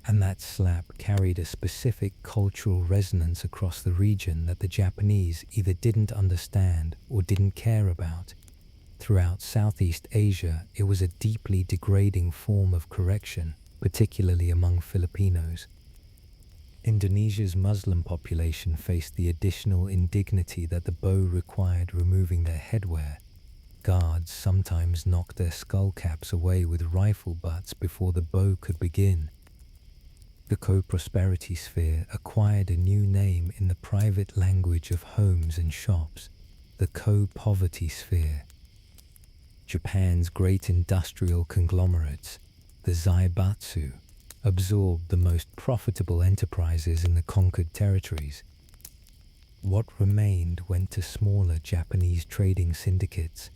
and that slap carried a specific cultural resonance across the region that the Japanese either didn't understand or didn't care about. Throughout Southeast Asia, it was a deeply degrading form of correction, particularly among Filipinos. Indonesia's Muslim population faced the additional indignity that the bow required removing their headwear. Guards sometimes knocked their skull caps away with rifle butts before the bow could begin. The co-prosperity sphere acquired a new name in the private language of homes and shops, the co-poverty sphere. Japan's great industrial conglomerates, the zaibatsu, absorbed the most profitable enterprises in the conquered territories. What remained went to smaller Japanese trading syndicates.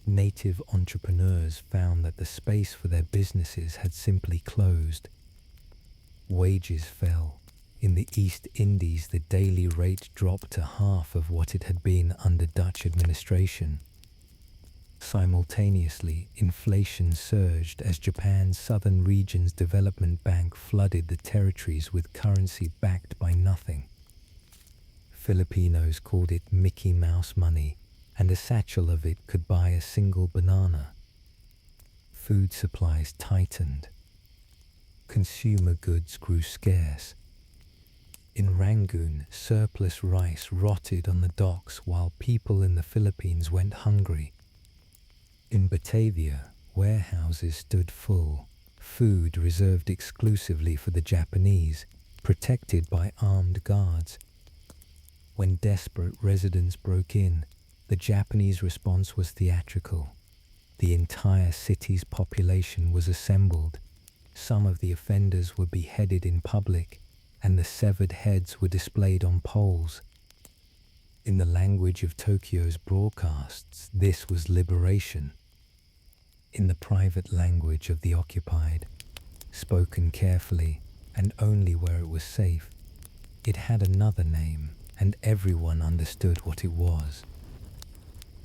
Native entrepreneurs found that the space for their businesses had simply closed. Wages fell. In the East Indies, the daily rate dropped to half of what it had been under Dutch administration. Simultaneously, inflation surged as Japan's southern region's development bank flooded the territories with currency backed by nothing. Filipinos called it Mickey Mouse money, and a satchel of it could buy a single banana. Food supplies tightened. Consumer goods grew scarce. In Rangoon, surplus rice rotted on the docks while people in the Philippines went hungry. In Batavia, warehouses stood full, food reserved exclusively for the Japanese, protected by armed guards. When desperate residents broke in, the Japanese response was theatrical. The entire city's population was assembled. Some of the offenders were beheaded in public, and the severed heads were displayed on poles. In the language of Tokyo's broadcasts, this was liberation. In the private language of the occupied, spoken carefully and only where it was safe, it had another name, and everyone understood what it was.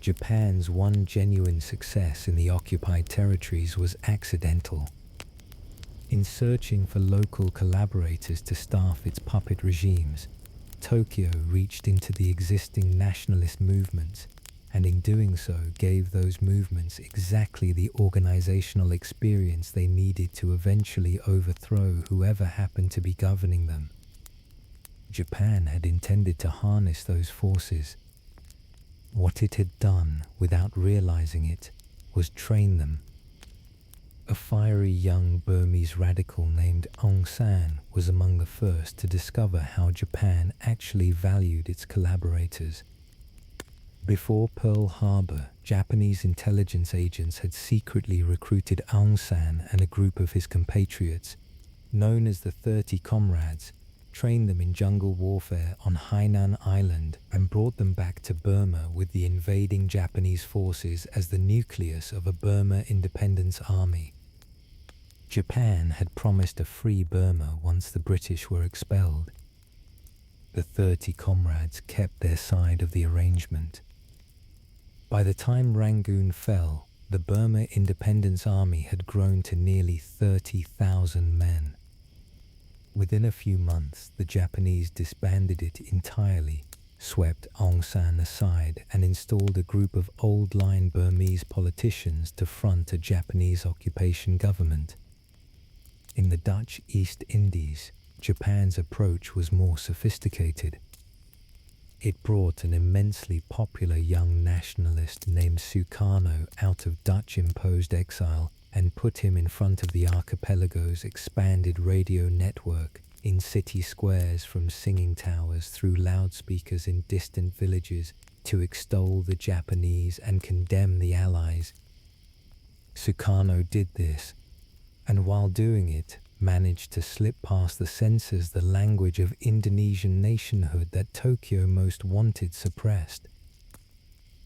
Japan's one genuine success in the occupied territories was accidental. In searching for local collaborators to staff its puppet regimes, Tokyo reached into the existing nationalist movements, and in doing so gave those movements exactly the organizational experience they needed to eventually overthrow whoever happened to be governing them. Japan had intended to harness those forces. What it had done, without realizing it, was train them. A fiery young Burmese radical named Aung San was among the first to discover how Japan actually valued its collaborators. Before Pearl Harbor, Japanese intelligence agents had secretly recruited Aung San and a group of his compatriots, known as the 30 Comrades, trained them in jungle warfare on Hainan Island and brought them back to Burma with the invading Japanese forces as the nucleus of a Burma independence army. Japan had promised a free Burma once the British were expelled. The 30 Comrades kept their side of the arrangement. By the time Rangoon fell, the Burma Independence Army had grown to nearly 30,000 men. Within a few months, the Japanese disbanded it entirely, swept Aung San aside, and installed a group of old-line Burmese politicians to front a Japanese occupation government. In the Dutch East Indies, Japan's approach was more sophisticated. It brought an immensely popular young nationalist named Sukarno out of Dutch-imposed exile and put him in front of the archipelago's expanded radio network in city squares, from singing towers through loudspeakers in distant villages, to extol the Japanese and condemn the Allies. Sukarno did this, and while doing it, managed to slip past the censors the language of Indonesian nationhood that Tokyo most wanted suppressed.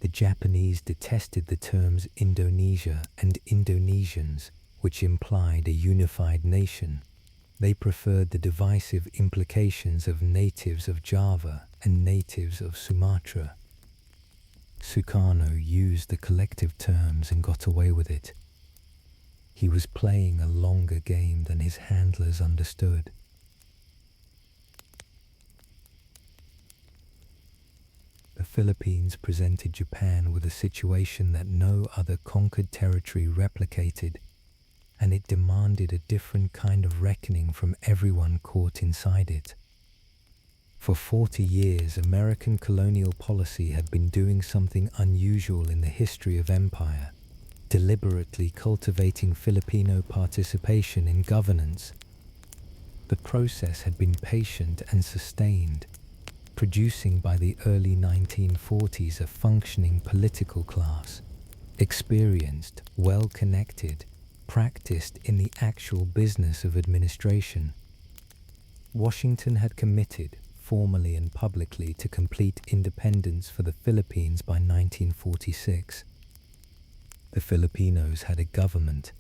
The Japanese detested the terms Indonesia and Indonesians, which implied a unified nation. They preferred the divisive implications of natives of Java and natives of Sumatra. Sukarno used the collective terms and got away with it. He was playing a longer game than his handlers understood. The Philippines presented Japan with a situation that no other conquered territory replicated, and it demanded a different kind of reckoning from everyone caught inside it. For 40 years, American colonial policy had been doing something unusual in the history of empire, deliberately cultivating Filipino participation in governance. The process had been patient and sustained, producing by the early 1940s a functioning political class, experienced, well-connected, practiced in the actual business of administration. Washington had committed, formally and publicly, to complete independence for the Philippines by 1946. The Filipinos had a government,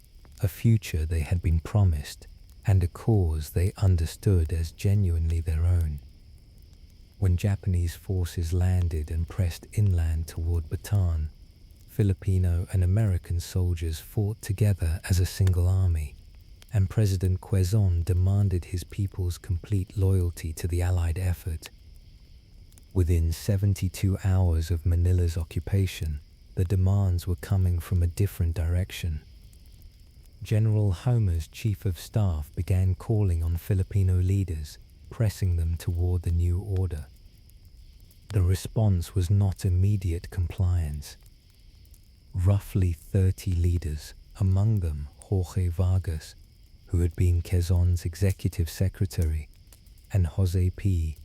a future they had been promised, and a cause they understood as genuinely their own. When Japanese forces landed and pressed inland toward Bataan, Filipino and American soldiers fought together as a single army, and President Quezon demanded his people's complete loyalty to the Allied effort. Within 72 hours of Manila's occupation, the demands were coming from a different direction. General Homer's chief of staff began calling on Filipino leaders, pressing them toward the new order. The response was not immediate compliance. Roughly 30 leaders, among them Jorge Vargas, who had been Quezon's executive secretary, and Jose P.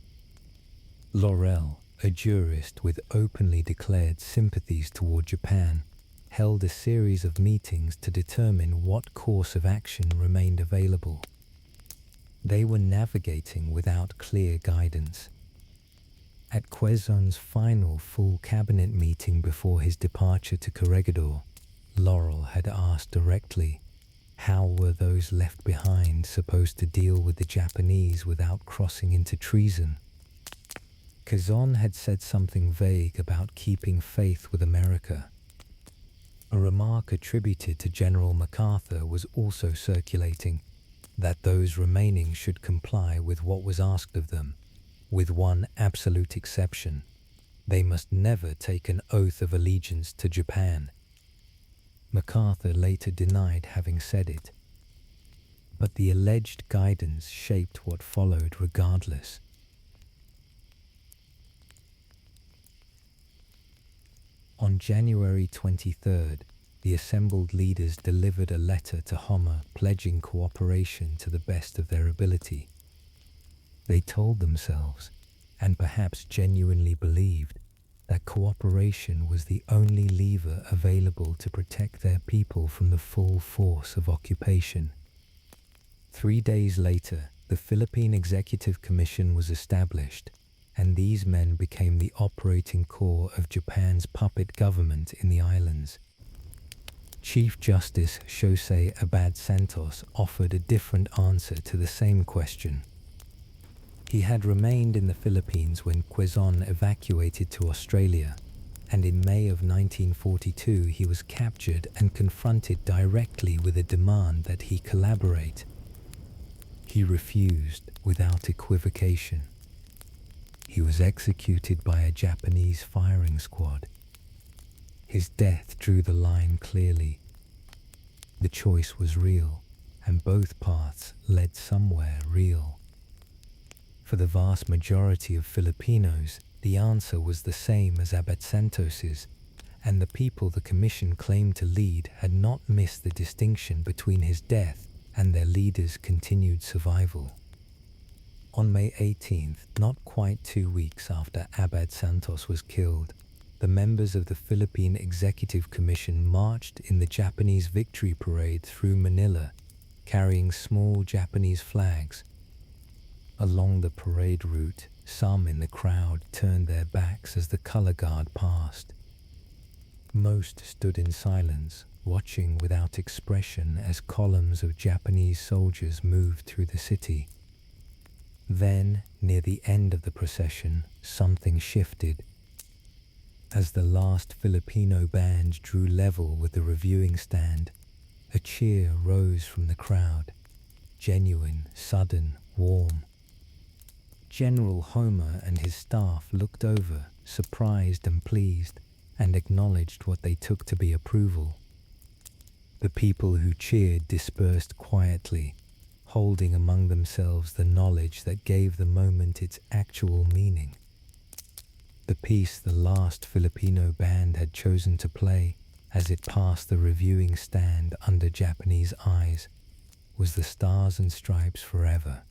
Laurel, a jurist with openly declared sympathies toward Japan, held a series of meetings to determine what course of action remained available. They were navigating without clear guidance. At Quezon's final full cabinet meeting before his departure to Corregidor, Laurel had asked directly, how were those left behind supposed to deal with the Japanese without crossing into treason? Quezon had said something vague about keeping faith with America. A remark attributed to General MacArthur was also circulating, that those remaining should comply with what was asked of them, with one absolute exception: they must never take an oath of allegiance to Japan. MacArthur later denied having said it, but the alleged guidance shaped what followed regardless. On January 23rd, the assembled leaders delivered a letter to Homer pledging cooperation to the best of their ability. They told themselves, and perhaps genuinely believed, that cooperation was the only lever available to protect their people from the full force of occupation. 3 days later, the Philippine Executive Commission was established, and these men became the operating core of Japan's puppet government in the islands. Chief Justice Jose Abad Santos offered a different answer to the same question. He had remained in the Philippines when Quezon evacuated to Australia, and in May of 1942 he was captured and confronted directly with a demand that he collaborate. He refused without equivocation. He was executed by a Japanese firing squad. His death drew the line clearly. The choice was real, and both paths led somewhere real. For the vast majority of Filipinos, The answer was the same as Abad Santos's, and the people the commission claimed to lead had not missed the distinction between his death and their leader's continued survival. On May 18th, not quite 2 weeks after Abad Santos was killed, the members of the Philippine Executive Commission marched in the Japanese victory parade through Manila, carrying small Japanese flags. Along the parade route, some in the crowd turned their backs as the color guard passed. Most stood in silence, watching without expression as columns of Japanese soldiers moved through the city. Then, near the end of the procession, something shifted. As the last Filipino band drew level with the reviewing stand, a cheer rose from the crowd, genuine, sudden, warm. General Homer and his staff looked over, surprised and pleased, and acknowledged what they took to be approval. The people who cheered dispersed quietly, holding among themselves the knowledge that gave the moment its actual meaning. The piece the last Filipino band had chosen to play, as it passed the reviewing stand under Japanese eyes, was the Stars and Stripes Forever.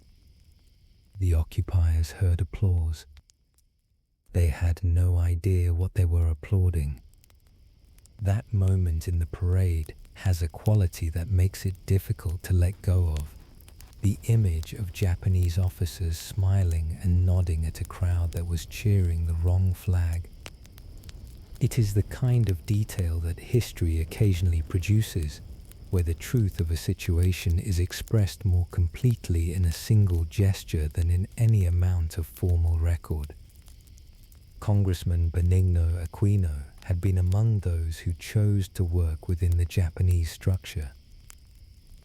The occupiers heard applause. They had no idea what they were applauding. That moment in the parade has a quality that makes it difficult to let go of. The image of Japanese officers smiling and nodding at a crowd that was cheering the wrong flag. It is the kind of detail that history occasionally produces, where the truth of a situation is expressed more completely in a single gesture than in any amount of formal record. Congressman Benigno Aquino had been among those who chose to work within the Japanese structure.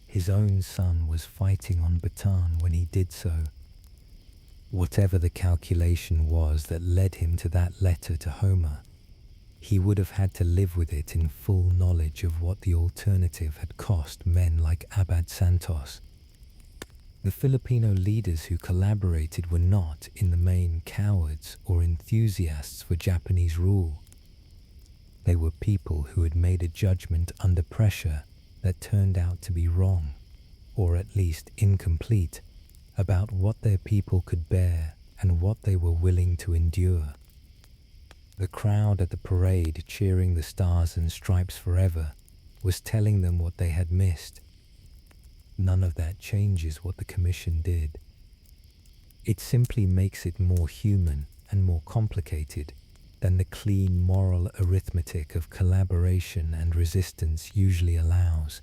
His own son was fighting on Bataan when he did so. Whatever the calculation was that led him to that letter to Homer, he would have had to live with it in full knowledge of what the alternative had cost men like Abad Santos. The Filipino leaders who collaborated were not, in the main, cowards or enthusiasts for Japanese rule. They were people who had made a judgment under pressure that turned out to be wrong, or at least incomplete, about what their people could bear and what they were willing to endure. The crowd at the parade cheering the Stars and Stripes Forever was telling them what they had missed. None of that changes what the commission did. It simply makes it more human and more complicated than the clean moral arithmetic of collaboration and resistance usually allows.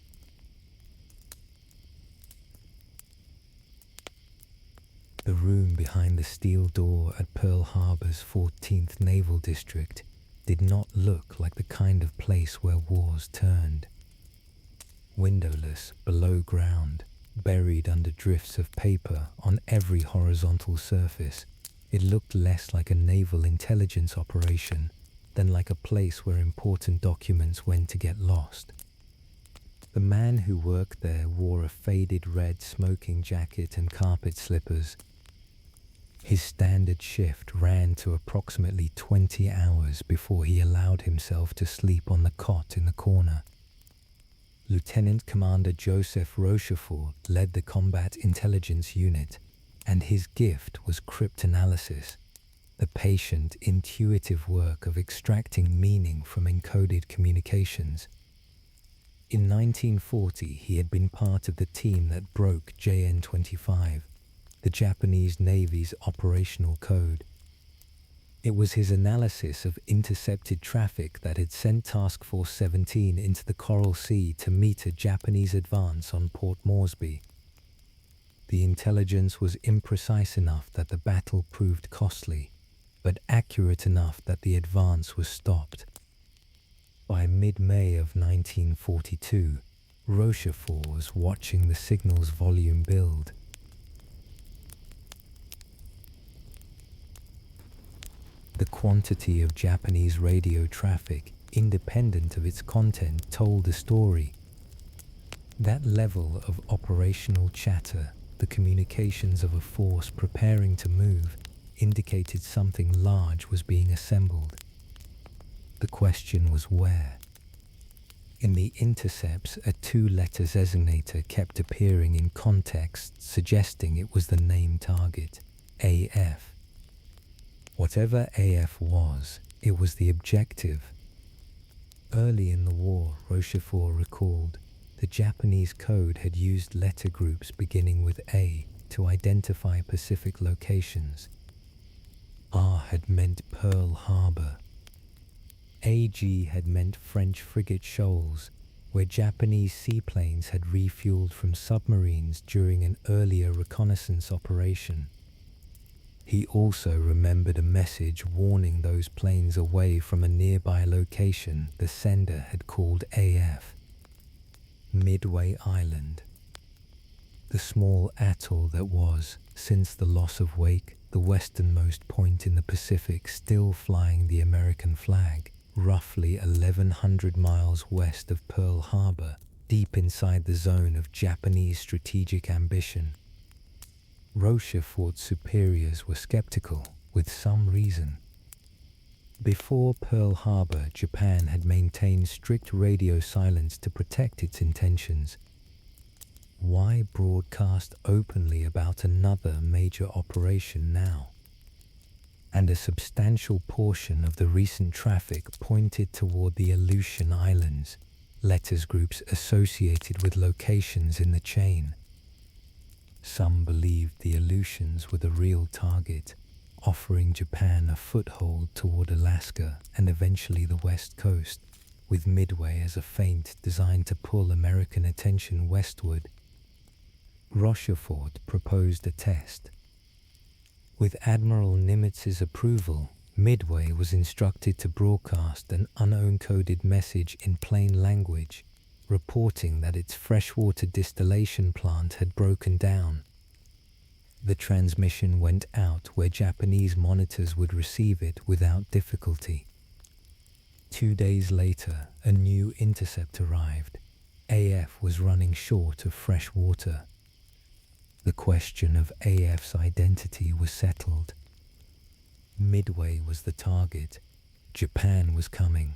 The room behind the steel door at Pearl Harbor's 14th Naval District did not look like the kind of place where wars turned. Windowless, below ground, buried under drifts of paper on every horizontal surface, it looked less like a naval intelligence operation than like a place where important documents went to get lost. The man who worked there wore a faded red smoking jacket and carpet slippers. His standard shift ran to approximately 20 hours before he allowed himself to sleep on the cot in the corner. Lieutenant Commander Joseph Rochefort led the Combat Intelligence Unit, and his gift was cryptanalysis, the patient, intuitive work of extracting meaning from encoded communications. In 1940, he had been part of the team that broke JN-25, the Japanese Navy's operational code. It was his analysis of intercepted traffic that had sent Task Force 17 into the Coral Sea to meet a Japanese advance on Port Moresby. The intelligence was imprecise enough that the battle proved costly, but accurate enough that the advance was stopped. By mid-May of 1942, Rochefort was watching the signal's volume build. The quantity of Japanese radio traffic, independent of its content, told the story. That level of operational chatter, the communications of a force preparing to move, indicated something large was being assembled. The question was where. In the intercepts, a two-letter designator kept appearing in context, suggesting it was the name target, AF. Whatever AF was, it was the objective. Early in the war, Rochefort recalled, the Japanese code had used letter groups beginning with A to identify Pacific locations. R had meant Pearl Harbor. AG had meant French frigate shoals, where Japanese seaplanes had refueled from submarines during an earlier reconnaissance operation. He also remembered a message warning those planes away from a nearby location the sender had called AF, Midway Island. The small atoll that was, since the loss of Wake, the westernmost point in the Pacific still flying the American flag, roughly 1,100 miles west of Pearl Harbor, deep inside the zone of Japanese strategic ambition. Rochefort's superiors were skeptical, with some reason. Before Pearl Harbor, Japan had maintained strict radio silence to protect its intentions. Why broadcast openly about another major operation now? And a substantial portion of the recent traffic pointed toward the Aleutian Islands, letters groups associated with locations in the chain. Some believed the Aleutians were the real target, offering Japan a foothold toward Alaska and eventually the West Coast, with Midway as a feint designed to pull American attention westward. Rochefort proposed a test. With Admiral Nimitz's approval, Midway was instructed to broadcast an unencoded message in plain language, reporting that its freshwater distillation plant had broken down. The transmission went out where Japanese monitors would receive it without difficulty. 2 days later, a new intercept arrived. AF was running short of fresh water. The question of AF's identity was settled. Midway was the target. Japan was coming,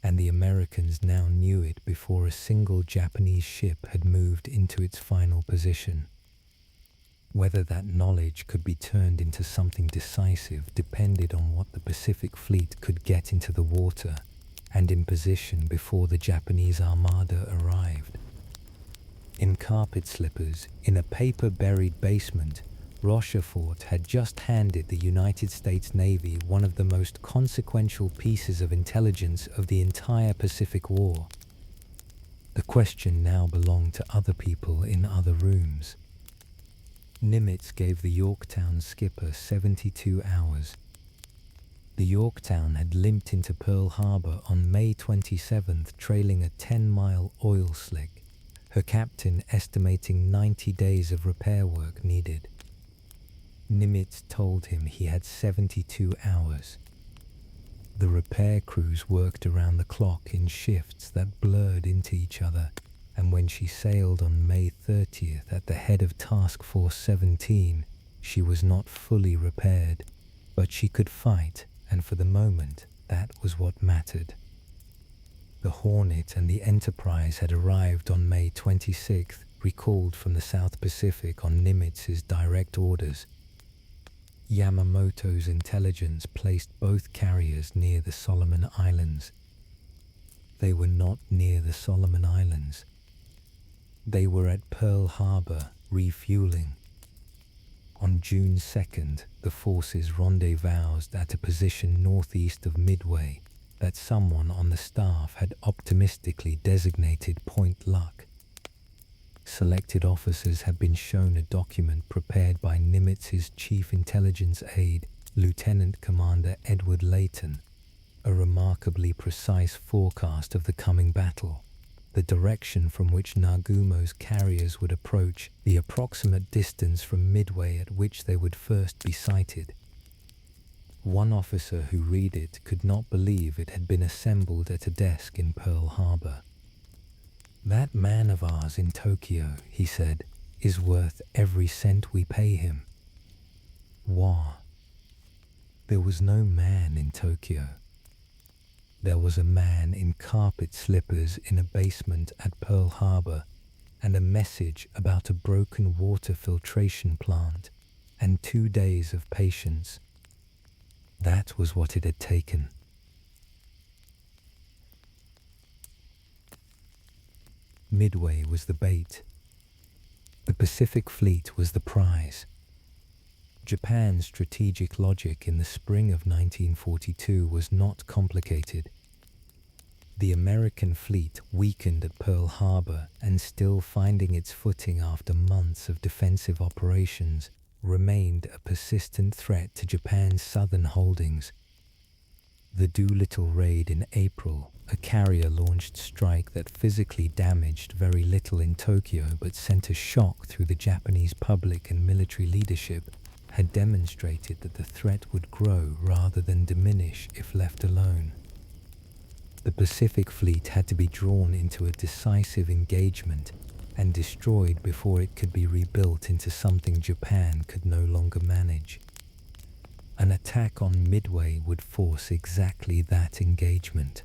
and the Americans now knew it before a single Japanese ship had moved into its final position. Whether that knowledge could be turned into something decisive depended on what the Pacific Fleet could get into the water and in position before the Japanese armada arrived. In carpet slippers, in a paper-buried basement, Rochefort had just handed the United States Navy one of the most consequential pieces of intelligence of the entire Pacific War. The question now belonged to other people in other rooms. Nimitz gave the Yorktown skipper 72 hours. The Yorktown had limped into Pearl Harbor on May 27th, trailing a 10-mile oil slick, her captain estimating 90 days of repair work needed. Nimitz told him he had 72 hours. The repair crews worked around the clock in shifts that blurred into each other, and when she sailed on May 30th at the head of Task Force 17, she was not fully repaired, but she could fight, and for the moment, that was what mattered. The Hornet and the Enterprise had arrived on May 26th, recalled from the South Pacific on Nimitz's direct orders. Yamamoto's intelligence placed both carriers near the Solomon Islands. They were not near the Solomon Islands. They were at Pearl Harbor, refueling. On June 2nd, the forces rendezvoused at a position northeast of Midway that someone on the staff had optimistically designated Point Luck. Selected officers had been shown a document prepared by Nimitz's chief intelligence aide, Lieutenant Commander Edward Layton, a remarkably precise forecast of the coming battle, the direction from which Nagumo's carriers would approach, the approximate distance from Midway at which they would first be sighted. One officer who read it could not believe it had been assembled at a desk in Pearl Harbor. "That man of ours in Tokyo," he said, "is worth every cent we pay him." War. There was no man in Tokyo. There was a man in carpet slippers in a basement at Pearl Harbor, and a message about a broken water filtration plant and 2 days of patience. That was what it had taken. Midway was the bait. The Pacific Fleet was the prize. Japan's strategic logic in the spring of 1942 was not complicated. The American fleet weakened at Pearl Harbor and, still finding its footing after months of defensive operations, remained a persistent threat to Japan's southern holdings. The Doolittle raid in April, a carrier-launched strike that physically damaged very little in Tokyo but sent a shock through the Japanese public and military leadership, had demonstrated that the threat would grow rather than diminish if left alone. The Pacific Fleet had to be drawn into a decisive engagement and destroyed before it could be rebuilt into something Japan could no longer manage. An attack on Midway would force exactly that engagement.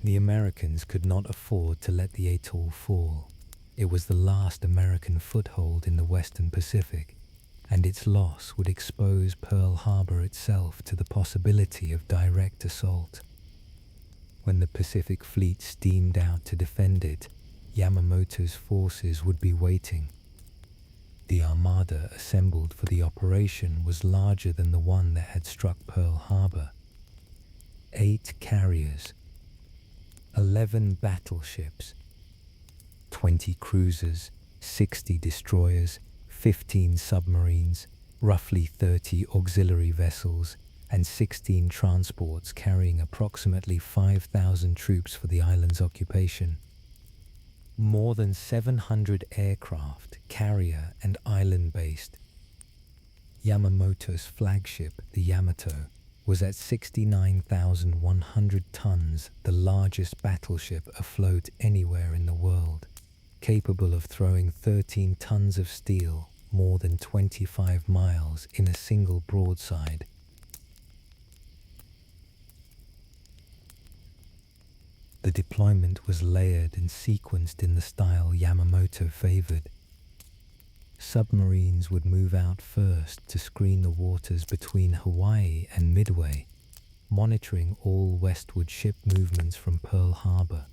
The Americans could not afford to let the atoll fall. It was the last American foothold in the Western Pacific, and its loss would expose Pearl Harbor itself to the possibility of direct assault. When the Pacific Fleet steamed out to defend it, Yamamoto's forces would be waiting. The armada assembled for the operation was larger than the one that had struck Pearl Harbor. 8 carriers, 11 battleships, 20 cruisers, 60 destroyers, 15 submarines, roughly 30 auxiliary vessels, and 16 transports carrying approximately 5,000 troops for the island's occupation. More than 700 aircraft, carrier and island-based. Yamamoto's flagship, the Yamato, was at 69,100 tons, the largest battleship afloat anywhere in the world, capable of throwing 13 tons of steel more than 25 miles in a single broadside. The deployment was layered and sequenced in the style Yamamoto favored. Submarines would move out first to screen the waters between Hawaii and Midway, monitoring all westward ship movements from Pearl Harbor.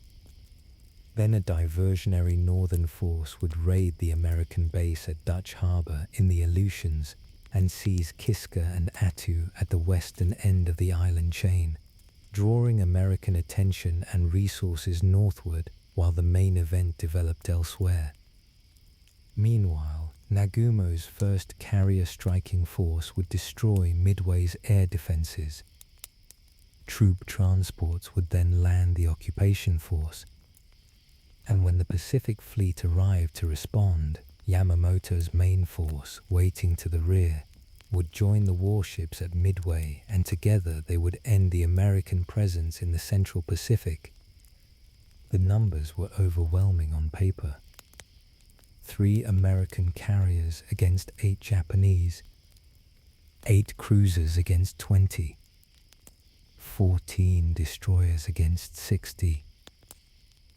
Then a diversionary northern force would raid the American base at Dutch Harbor in the Aleutians and seize Kiska and Attu at the western end of the island chain, drawing American attention and resources northward while the main event developed elsewhere. Meanwhile, Nagumo's first carrier-striking force would destroy Midway's air defenses. Troop transports would then land the occupation force, and when the Pacific Fleet arrived to respond, Yamamoto's main force, waiting to the rear, would join the warships at Midway, and together they would end the American presence in the Central Pacific. The numbers were overwhelming on paper. 3 American carriers against 8 Japanese, 8 cruisers against 20, 14 destroyers against 60.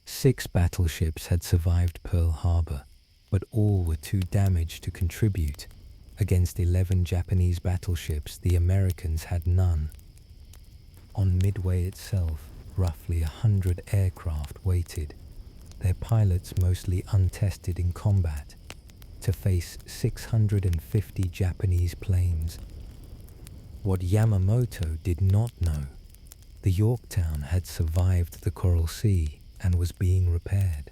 6 battleships had survived Pearl Harbor, but all were too damaged to contribute. Against 11 Japanese battleships, the Americans had none. On Midway itself, roughly 100 aircraft waited, their pilots mostly untested in combat, to face 650 Japanese planes. What Yamamoto did not know, the Yorktown had survived the Coral Sea and was being repaired.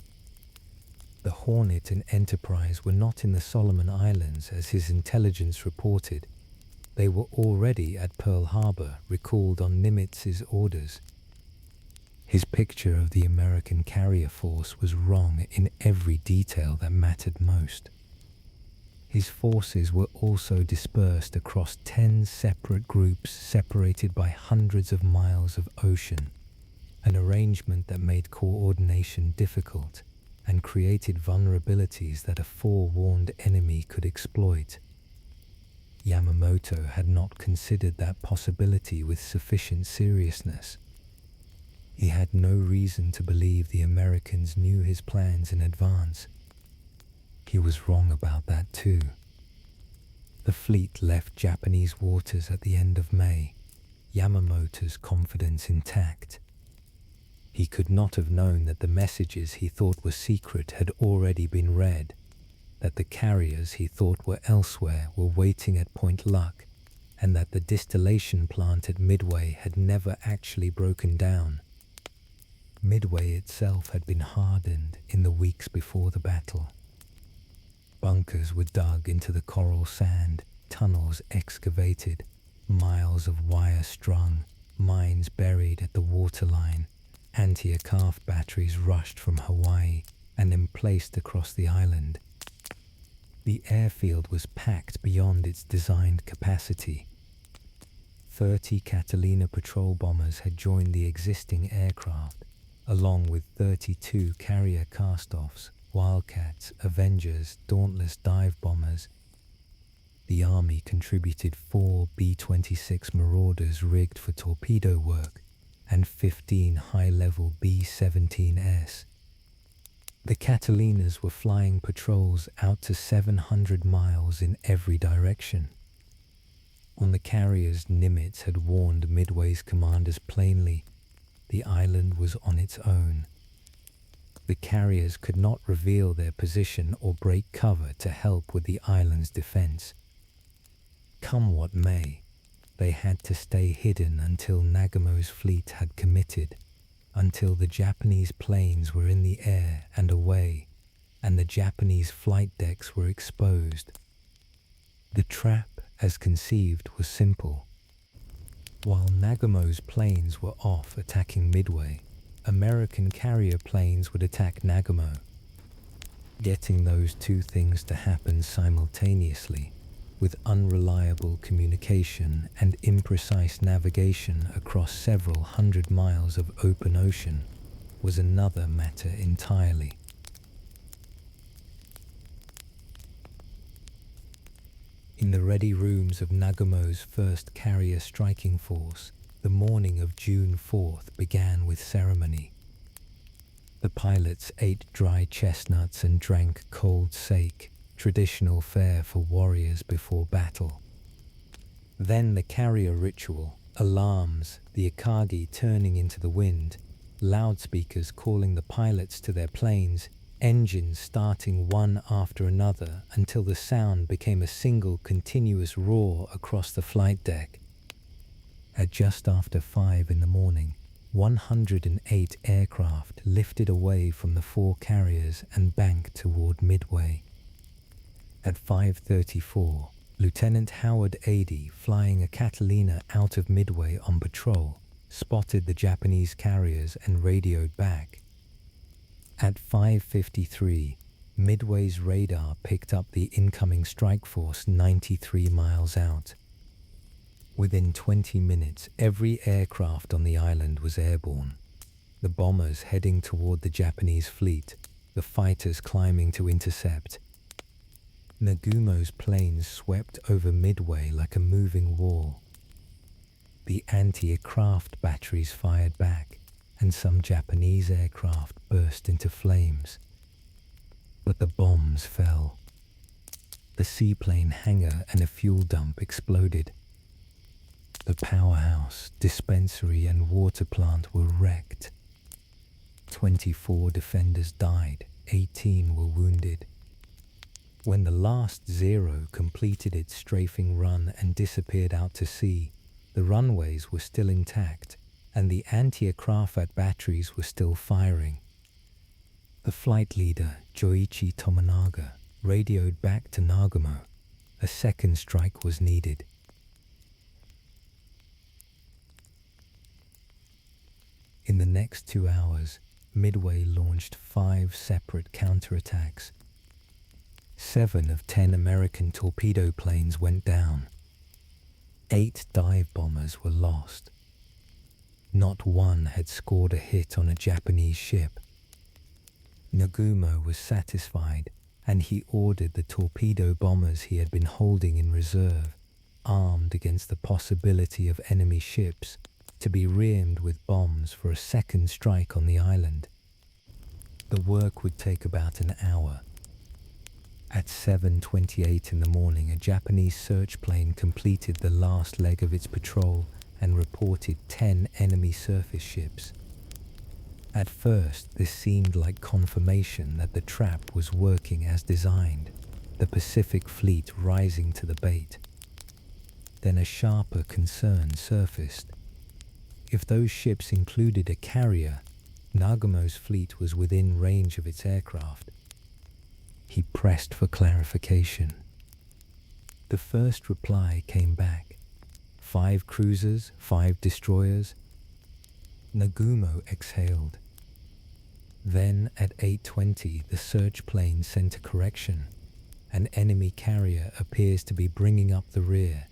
The Hornet and Enterprise were not in the Solomon Islands as his intelligence reported. They were already at Pearl Harbor, recalled on Nimitz's orders. His picture of the American carrier force was wrong in every detail that mattered most. His forces were also dispersed across 10 separate groups separated by hundreds of miles of ocean, an arrangement that made coordination difficult and created vulnerabilities that a forewarned enemy could exploit. Yamamoto had not considered that possibility with sufficient seriousness. He had no reason to believe the Americans knew his plans in advance. He was wrong about that too. The fleet left Japanese waters at the end of May, Yamamoto's confidence intact. He could not have known that the messages he thought were secret had already been read, that the carriers he thought were elsewhere were waiting at Point Luck, and that the distillation plant at Midway had never actually broken down. Midway itself had been hardened in the weeks before the battle. Bunkers were dug into the coral sand, tunnels excavated, miles of wire strung, mines buried at the waterline, anti-aircraft batteries rushed from Hawaii and emplaced across the island. The airfield was packed beyond its designed capacity. 30 Catalina patrol bombers had joined the existing aircraft, along with 32 carrier cast-offs, Wildcats, Avengers, Dauntless dive bombers. The Army contributed 4 B-26 Marauders rigged for torpedo work and 15 high-level B-17S. The Catalinas were flying patrols out to 700 miles in every direction. On the carriers, Nimitz had warned Midway's commanders plainly, the island was on its own. The carriers could not reveal their position or break cover to help with the island's defense. Come what may, they had to stay hidden until Nagamo's fleet had committed, until the Japanese planes were in the air and away, and the Japanese flight decks were exposed. The trap, as conceived, was simple. While Nagamo's planes were off attacking Midway, American carrier planes would attack Nagamo. Getting those two things to happen simultaneously, with unreliable communication and imprecise navigation across several hundred miles of open ocean, was another matter entirely. In the ready rooms of Nagamo's first carrier striking force, the morning of June 4th began with ceremony. The pilots ate dry chestnuts and drank cold sake, traditional fare for warriors before battle. Then the carrier ritual, alarms, the Akagi turning into the wind, loudspeakers calling the pilots to their planes, engines starting one after another until the sound became a single continuous roar across the flight deck. At just after 5 in the morning, 108 aircraft lifted away from the 4 carriers and banked toward Midway. At 5:34, Lieutenant Howard Adey, flying a Catalina out of Midway on patrol, spotted the Japanese carriers and radioed back. At 5:53, Midway's radar picked up the incoming strike force 93 miles out. Within 20 minutes, every aircraft on the island was airborne. The bombers heading toward the Japanese fleet, the fighters climbing to intercept. Nagumo's planes swept over Midway like a moving wall. The anti-aircraft batteries fired back, and some Japanese aircraft burst into flames. But the bombs fell. The seaplane hangar and a fuel dump exploded. The powerhouse, dispensary, and water plant were wrecked. 24 defenders died, 18 were wounded. When the last Zero completed its strafing run and disappeared out to sea, the runways were still intact, and the anti-aircraft batteries were still firing. The flight leader, Joichi Tomonaga, radioed back to Nagamo. A second strike was needed. In the next 2 hours, Midway launched 5 separate counterattacks. 7 of 10 American torpedo planes went down. 8 dive bombers were lost. Not one had scored a hit on a Japanese ship. Nagumo was satisfied, and he ordered the torpedo bombers he had been holding in reserve armed against the possibility of enemy ships, to be rearmed with bombs for a second strike on the island. The work would take about an hour. At 7:28 in the morning, a Japanese search plane completed the last leg of its patrol and reported 10 enemy surface ships. At first, this seemed like confirmation that the trap was working as designed, the Pacific Fleet rising to the bait. Then a sharper concern surfaced. If those ships included a carrier, Nagumo's fleet was within range of its aircraft. He pressed for clarification. The first reply came back. 5 cruisers, 5 destroyers. Nagumo exhaled. Then at 8:20, the search plane sent a correction. An enemy carrier appears to be bringing up the rear.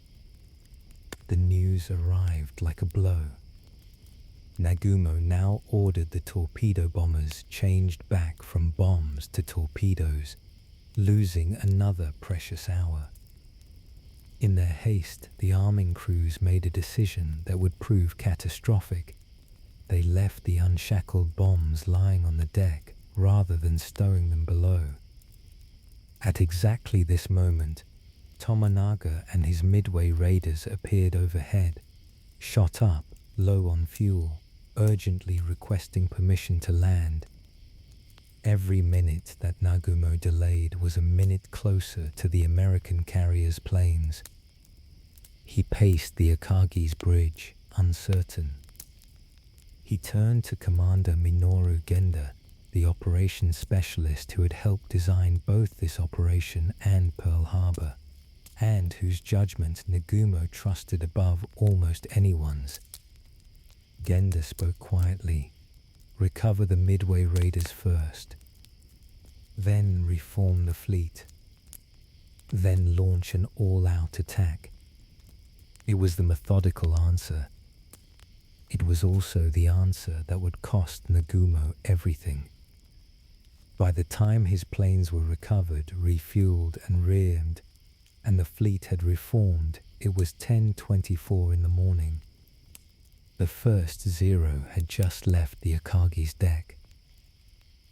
The news arrived like a blow. Nagumo now ordered the torpedo bombers changed back from bombs to torpedoes, losing another precious hour. In their haste, the arming crews made a decision that would prove catastrophic. They left the unshackled bombs lying on the deck rather than stowing them below. At exactly this moment, Tomonaga and his Midway raiders appeared overhead, shot up, low on fuel, urgently requesting permission to land. Every minute that Nagumo delayed was a minute closer to the American carrier's planes. He paced the Akagi's bridge, uncertain. He turned to Commander Minoru Genda, the operations specialist who had helped design both this operation and Pearl Harbor, and whose judgment Nagumo trusted above almost anyone's. Genda spoke quietly. Recover the Midway raiders first. Then reform the fleet. Then launch an all-out attack. It was the methodical answer. It was also the answer that would cost Nagumo everything. By the time his planes were recovered, refueled and rearmed, and the fleet had reformed, it was 10:24 in the morning. The first Zero had just left the Akagi's deck.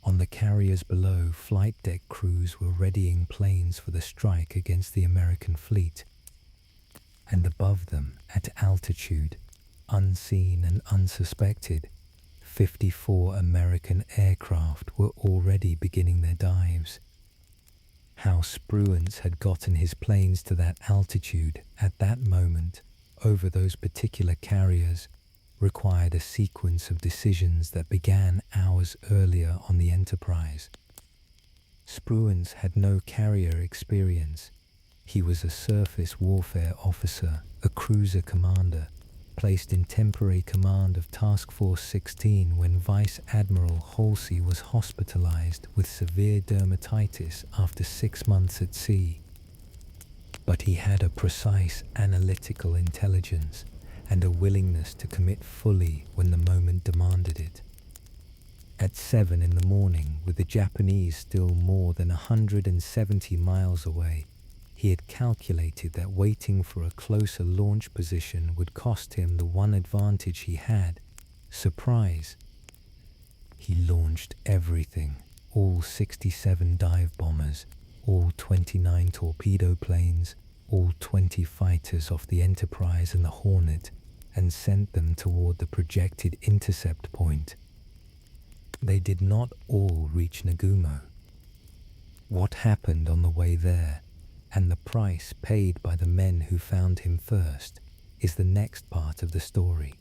On the carriers below, flight deck crews were readying planes for the strike against the American fleet. And above them, at altitude, unseen and unsuspected, 54 American aircraft were already beginning their dives. How Spruance had gotten his planes to that altitude at that moment over those particular carriers required a sequence of decisions that began hours earlier on the Enterprise. Spruance had no carrier experience. He was a surface warfare officer, a cruiser commander, placed in temporary command of Task Force 16 when Vice Admiral Halsey was hospitalized with severe dermatitis after 6 months at sea. But he had a precise analytical intelligence and a willingness to commit fully when the moment demanded it. At 7 in the morning, with the Japanese still more than 170 miles away, he had calculated that waiting for a closer launch position would cost him the one advantage he had: surprise. He launched everything, all 67 dive bombers, all 29 torpedo planes, all 20 fighters off the Enterprise and the Hornet, and sent them toward the projected intercept point. They did not all reach Nagumo. What happened on the way there, and the price paid by the men who found him first, is the next part of the story.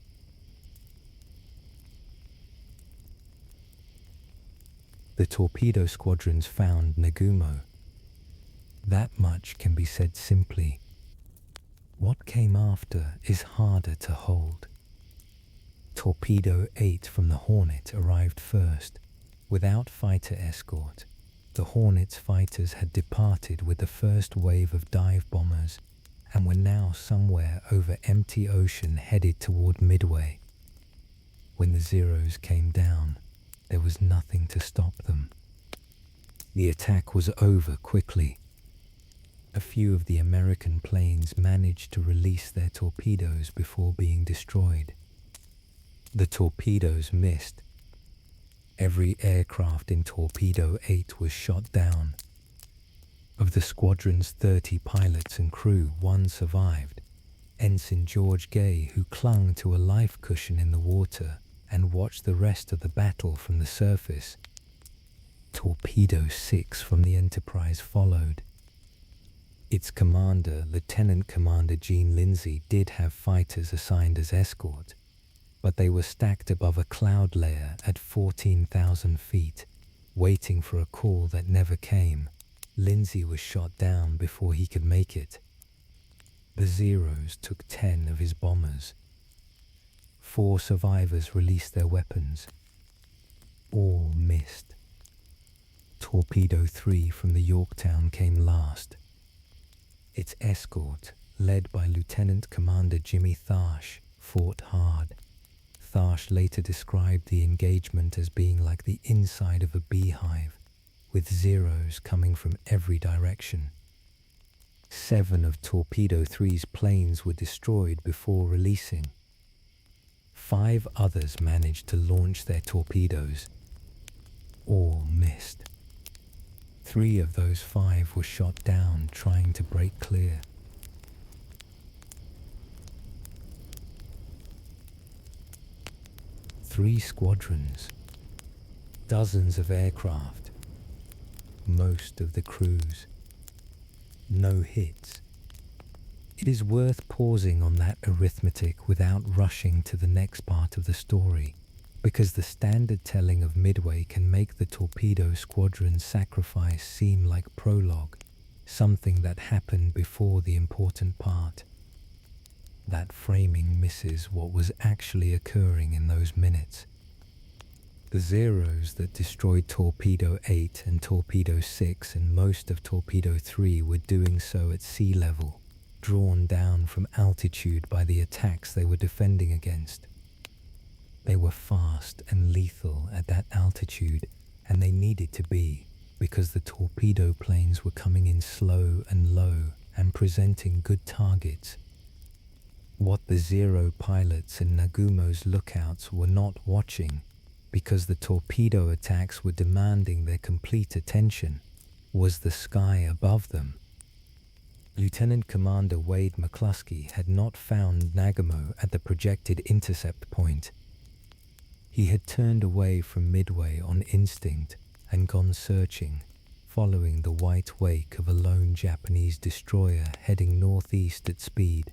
The torpedo squadrons found Nagumo. That much can be said simply. What came after is harder to hold. Torpedo 8 from the Hornet arrived first, without fighter escort. The Hornet's fighters had departed with the first wave of dive bombers and were now somewhere over empty ocean headed toward Midway. When the Zeros came down, there was nothing to stop them. The attack was over quickly. A few of the American planes managed to release their torpedoes before being destroyed. The torpedoes missed. Every aircraft in Torpedo 8 was shot down. Of the squadron's 30 pilots and crew, one survived. Ensign George Gay, who clung to a life cushion in the water and watched the rest of the battle from the surface. Torpedo 6 from the Enterprise followed. Its commander, Lieutenant Commander Gene Lindsay, did have fighters assigned as escort, but they were stacked above a cloud layer at 14,000 feet, waiting for a call that never came. Lindsay was shot down before he could make it. The Zeros took 10 of his bombers. 4 survivors released their weapons. All missed. Torpedo 3 from the Yorktown came last. Its escort, led by Lieutenant Commander Jimmy Tharsh, fought hard. Tharsh later described the engagement as being like the inside of a beehive, with Zeros coming from every direction. 7 of Torpedo 3's planes were destroyed before releasing. 5 others managed to launch their torpedoes. All missed. 3 of those 5 were shot down trying to break clear. Three squadrons, dozens of aircraft, most of the crews. No hits. It is worth pausing on that arithmetic without rushing to the next part of the story, because the standard telling of Midway can make the torpedo squadron's sacrifice seem like prologue, something that happened before the important part. That framing misses what was actually occurring in those minutes. The Zeros that destroyed Torpedo 8 and Torpedo 6 and most of Torpedo 3 were doing so at sea level, drawn down from altitude by the attacks they were defending against. They were fast and lethal at that altitude, and they needed to be, because the torpedo planes were coming in slow and low and presenting good targets. What the Zero pilots and Nagumo's lookouts were not watching, because the torpedo attacks were demanding their complete attention, was the sky above them. Lieutenant Commander Wade McCluskey had not found Nagumo at the projected intercept point. He had turned away from Midway on instinct and gone searching, following the white wake of a lone Japanese destroyer heading northeast at speed.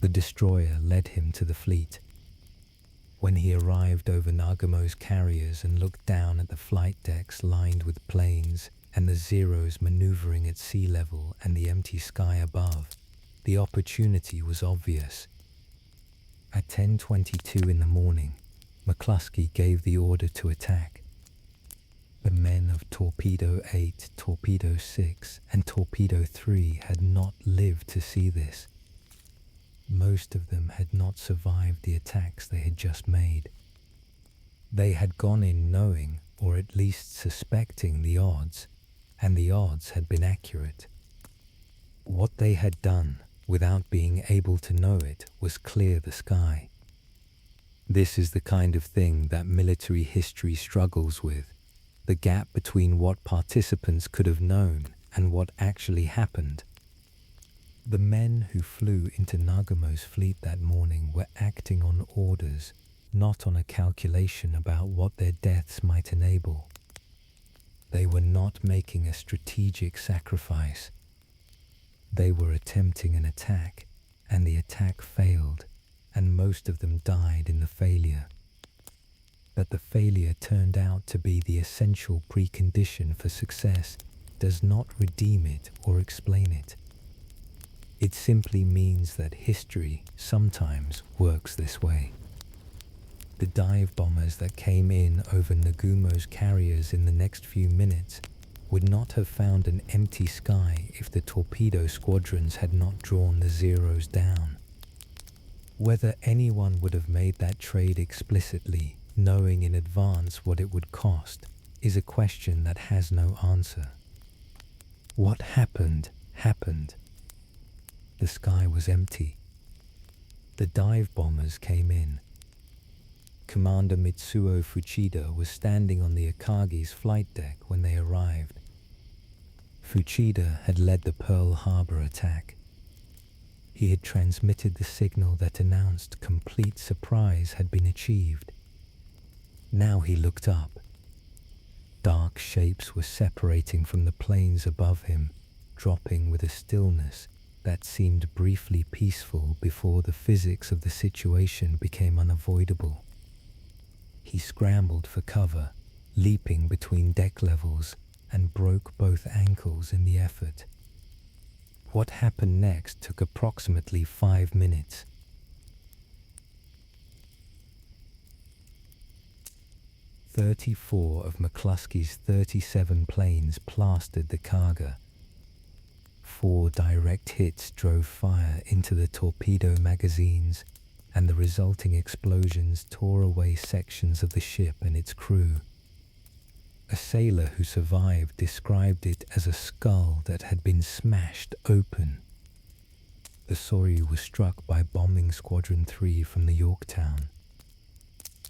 The destroyer led him to the fleet. When he arrived over Nagumo's carriers and looked down at the flight decks lined with planes and the Zeros maneuvering at sea level and the empty sky above, the opportunity was obvious. At 10:22 in the morning, McCluskey gave the order to attack. The men of Torpedo 8, Torpedo 6, and Torpedo 3 had not lived to see this. Most of them had not survived the attacks they had just made. They had gone in knowing, or at least suspecting, the odds, and the odds had been accurate. What they had done, without being able to know it, was clear the sky. This is the kind of thing that military history struggles with, the gap between what participants could have known and what actually happened. The men who flew into Nagumo's fleet that morning were acting on orders, not on a calculation about what their deaths might enable. They were not making a strategic sacrifice. They were attempting an attack, and the attack failed, and most of them died in the failure. That the failure turned out to be the essential precondition for success does not redeem it or explain it. It simply means that history sometimes works this way. The dive bombers that came in over Nagumo's carriers in the next few minutes would not have found an empty sky if the torpedo squadrons had not drawn the Zeros down. Whether anyone would have made that trade explicitly, knowing in advance what it would cost, is a question that has no answer. What happened happened. The sky was empty. The dive bombers came in. Commander Mitsuo Fuchida was standing on the Akagi's flight deck when they arrived. Fuchida had led the Pearl Harbor attack. He had transmitted the signal that announced complete surprise had been achieved. Now he looked up. Dark shapes were separating from the planes above him, dropping with a stillness that seemed briefly peaceful before the physics of the situation became unavoidable. He scrambled for cover, leaping between deck levels, and broke both ankles in the effort. What happened next took approximately 5 minutes. "34 of McCluskey's 37 planes plastered the Kaga. 4 direct hits drove fire into the torpedo magazines, and the resulting explosions tore away sections of the ship and its crew. A sailor who survived described it as a skull that had been smashed open. The Soryu was struck by Bombing Squadron 3 from the Yorktown.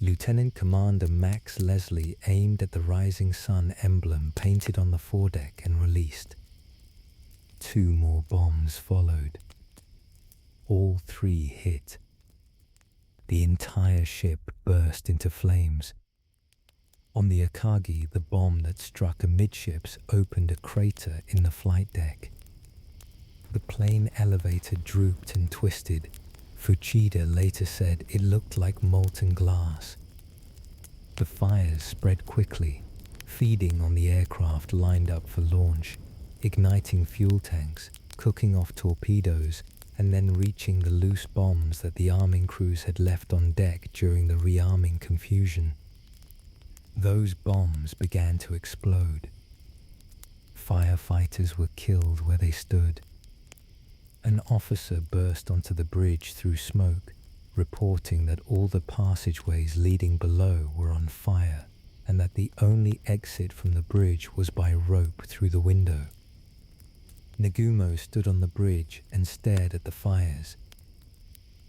Lieutenant Commander Max Leslie aimed at the rising sun emblem painted on the foredeck and released. 2 more bombs followed. All 3 hit. The entire ship burst into flames. On the Akagi, the bomb that struck amidships opened a crater in the flight deck. The plane elevator drooped and twisted. Fuchida later said it looked like molten glass. The fires spread quickly, feeding on the aircraft lined up for launch, igniting fuel tanks, cooking off torpedoes, and then reaching the loose bombs that the arming crews had left on deck during the rearming confusion. Those bombs began to explode. Firefighters were killed where they stood. An officer burst onto the bridge through smoke, reporting that all the passageways leading below were on fire and that the only exit from the bridge was by rope through the window. Nagumo stood on the bridge and stared at the fires.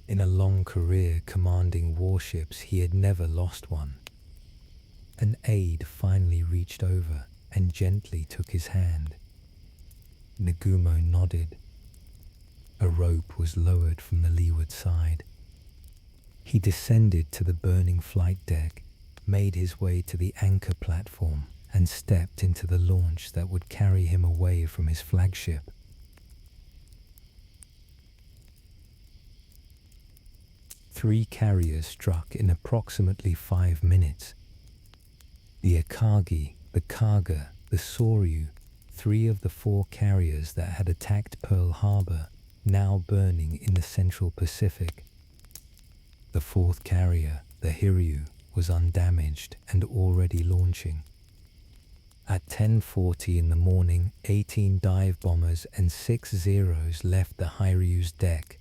In a long career commanding warships, he had never lost one. An aide finally reached over and gently took his hand. Nagumo nodded. A rope was lowered from the leeward side. He descended to the burning flight deck, made his way to the anchor platform, and stepped into the launch that would carry him away from his flagship. Three carriers struck in approximately 5 minutes. The Akagi, the Kaga, the Soryu, 3 of the 4 carriers that had attacked Pearl Harbor, now burning in the Central Pacific. The 4th carrier, the Hiryu, was undamaged and already launching. At 10:40 in the morning, 18 dive bombers and 6 Zeros left the Hiryu's deck.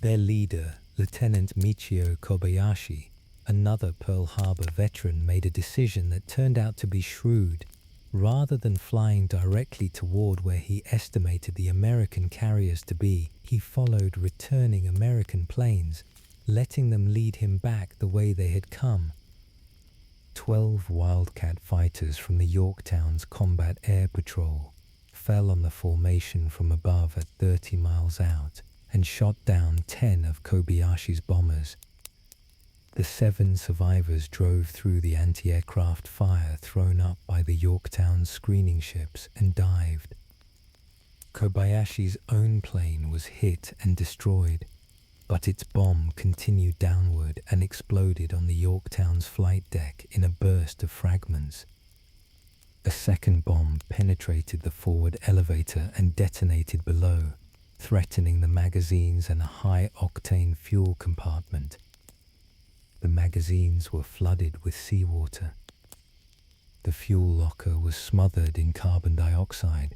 Their leader, Lieutenant Michio Kobayashi, another Pearl Harbor veteran, made a decision that turned out to be shrewd. Rather than flying directly toward where he estimated the American carriers to be, he followed returning American planes, letting them lead him back the way they had come. 12 Wildcat fighters from the Yorktown's Combat Air Patrol fell on the formation from above at 30 miles out and shot down 10 of Kobayashi's bombers. The 7 survivors drove through the anti-aircraft fire thrown up by the Yorktown's screening ships and dived. Kobayashi's own plane was hit and destroyed, but its bomb continued downward and exploded on the Yorktown's flight deck in a burst of fragments. A second bomb penetrated the forward elevator and detonated below, threatening the magazines and a high-octane fuel compartment. The magazines were flooded with seawater. The fuel locker was smothered in carbon dioxide.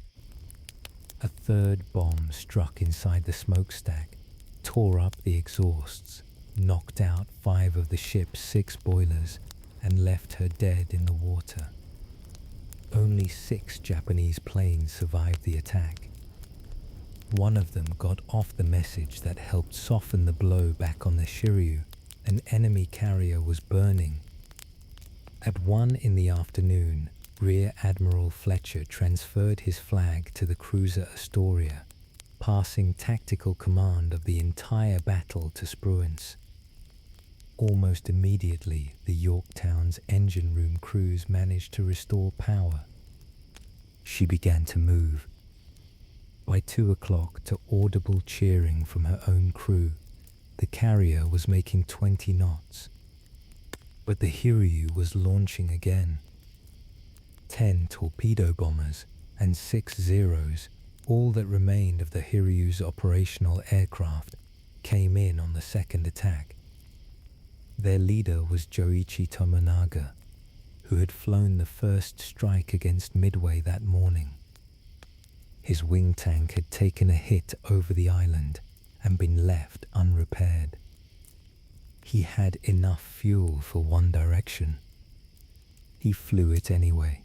A third bomb struck inside the smokestack, tore up the exhausts, knocked out 5 of the ship's 6 boilers, and left her dead in the water. Only 6 Japanese planes survived the attack. One of them got off the message that helped soften the blow back on the Shiryu. An enemy carrier was burning. At 1 in the afternoon, Rear Admiral Fletcher transferred his flag to the cruiser Astoria, passing tactical command of the entire battle to Spruance. Almost immediately, the Yorktown's engine room crews managed to restore power. She began to move. By 2 o'clock, to audible cheering from her own crew, the carrier was making 20 knots. But the Hiryu was launching again. 10 torpedo bombers and 6 Zeros, all that remained of the Hiryu's operational aircraft, came in on the second attack. Their leader was Joichi Tomonaga, who had flown the first strike against Midway that morning. His wing tank had taken a hit over the island and been left unrepaired. He had enough fuel for one direction. He flew it anyway.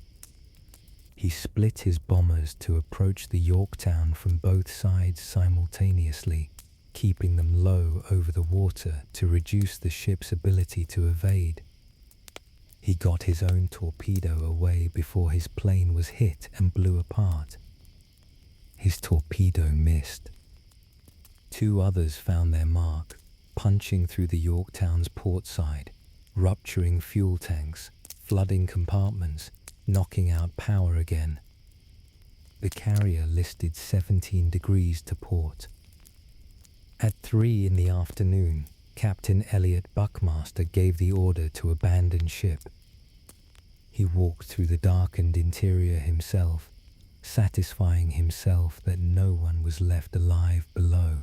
He split his bombers to approach the Yorktown from both sides simultaneously, keeping them low over the water to reduce the ship's ability to evade. He got his own torpedo away before his plane was hit and blew apart. His torpedo missed. 2 others found their mark, punching through the Yorktown's port side, rupturing fuel tanks, flooding compartments, knocking out power again. The carrier listed 17 degrees to port. At 3 in the afternoon, Captain Elliot Buckmaster gave the order to abandon ship. He walked through the darkened interior himself, satisfying himself that no one was left alive below,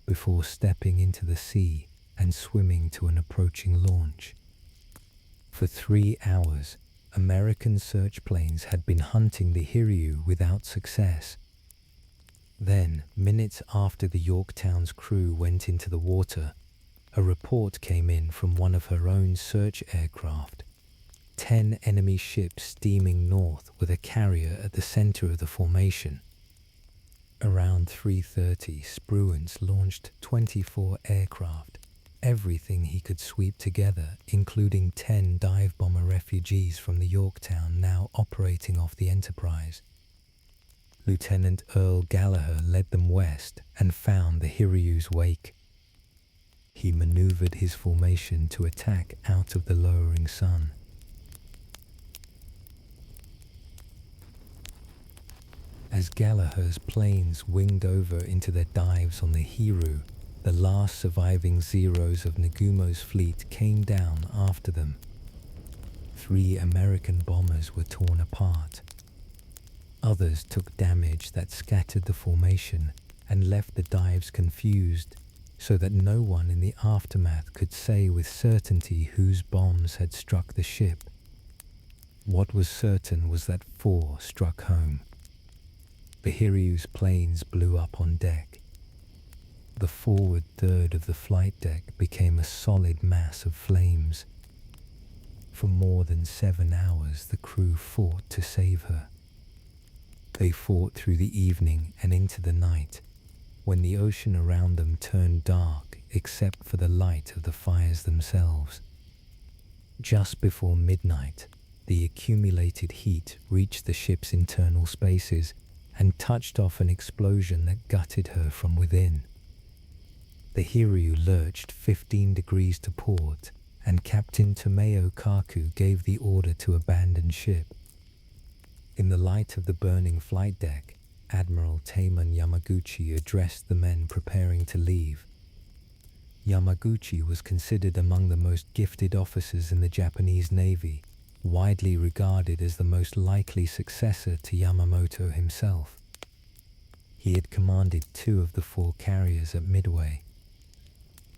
before stepping into the sea and swimming to an approaching launch. For 3 hours, American search planes had been hunting the Hiryu without success. Then, minutes after the Yorktown's crew went into the water, a report came in from one of her own search aircraft. 10 enemy ships steaming north with a carrier at the center of the formation. Around 3:30, Spruance launched 24 aircraft, everything he could sweep together, including 10 dive bomber refugees from the Yorktown now operating off the Enterprise. Lieutenant Earl Gallagher led them west and found the Hiryu's wake. He maneuvered his formation to attack out of the lowering sun. As Gallagher's planes winged over into their dives on the Hiru, the last surviving Zeros of Nagumo's fleet came down after them. 3 American bombers were torn apart. Others took damage that scattered the formation and left the dives confused, so that no one in the aftermath could say with certainty whose bombs had struck the ship. What was certain was that 4 struck home. The Hiryu's planes blew up on deck. The forward third of the flight deck became a solid mass of flames. For more than 7 hours, the crew fought to save her. They fought through the evening and into the night, when the ocean around them turned dark except for the light of the fires themselves. Just before midnight, the accumulated heat reached the ship's internal spaces and touched off an explosion that gutted her from within. The Hiryu lurched 15 degrees to port, and Captain Tomeo Kaku gave the order to abandon ship. In the light of the burning flight deck, Admiral Taemon Yamaguchi addressed the men preparing to leave. Yamaguchi was considered among the most gifted officers in the Japanese Navy, widely regarded as the most likely successor to Yamamoto himself. He had commanded 2 of the 4 carriers at Midway.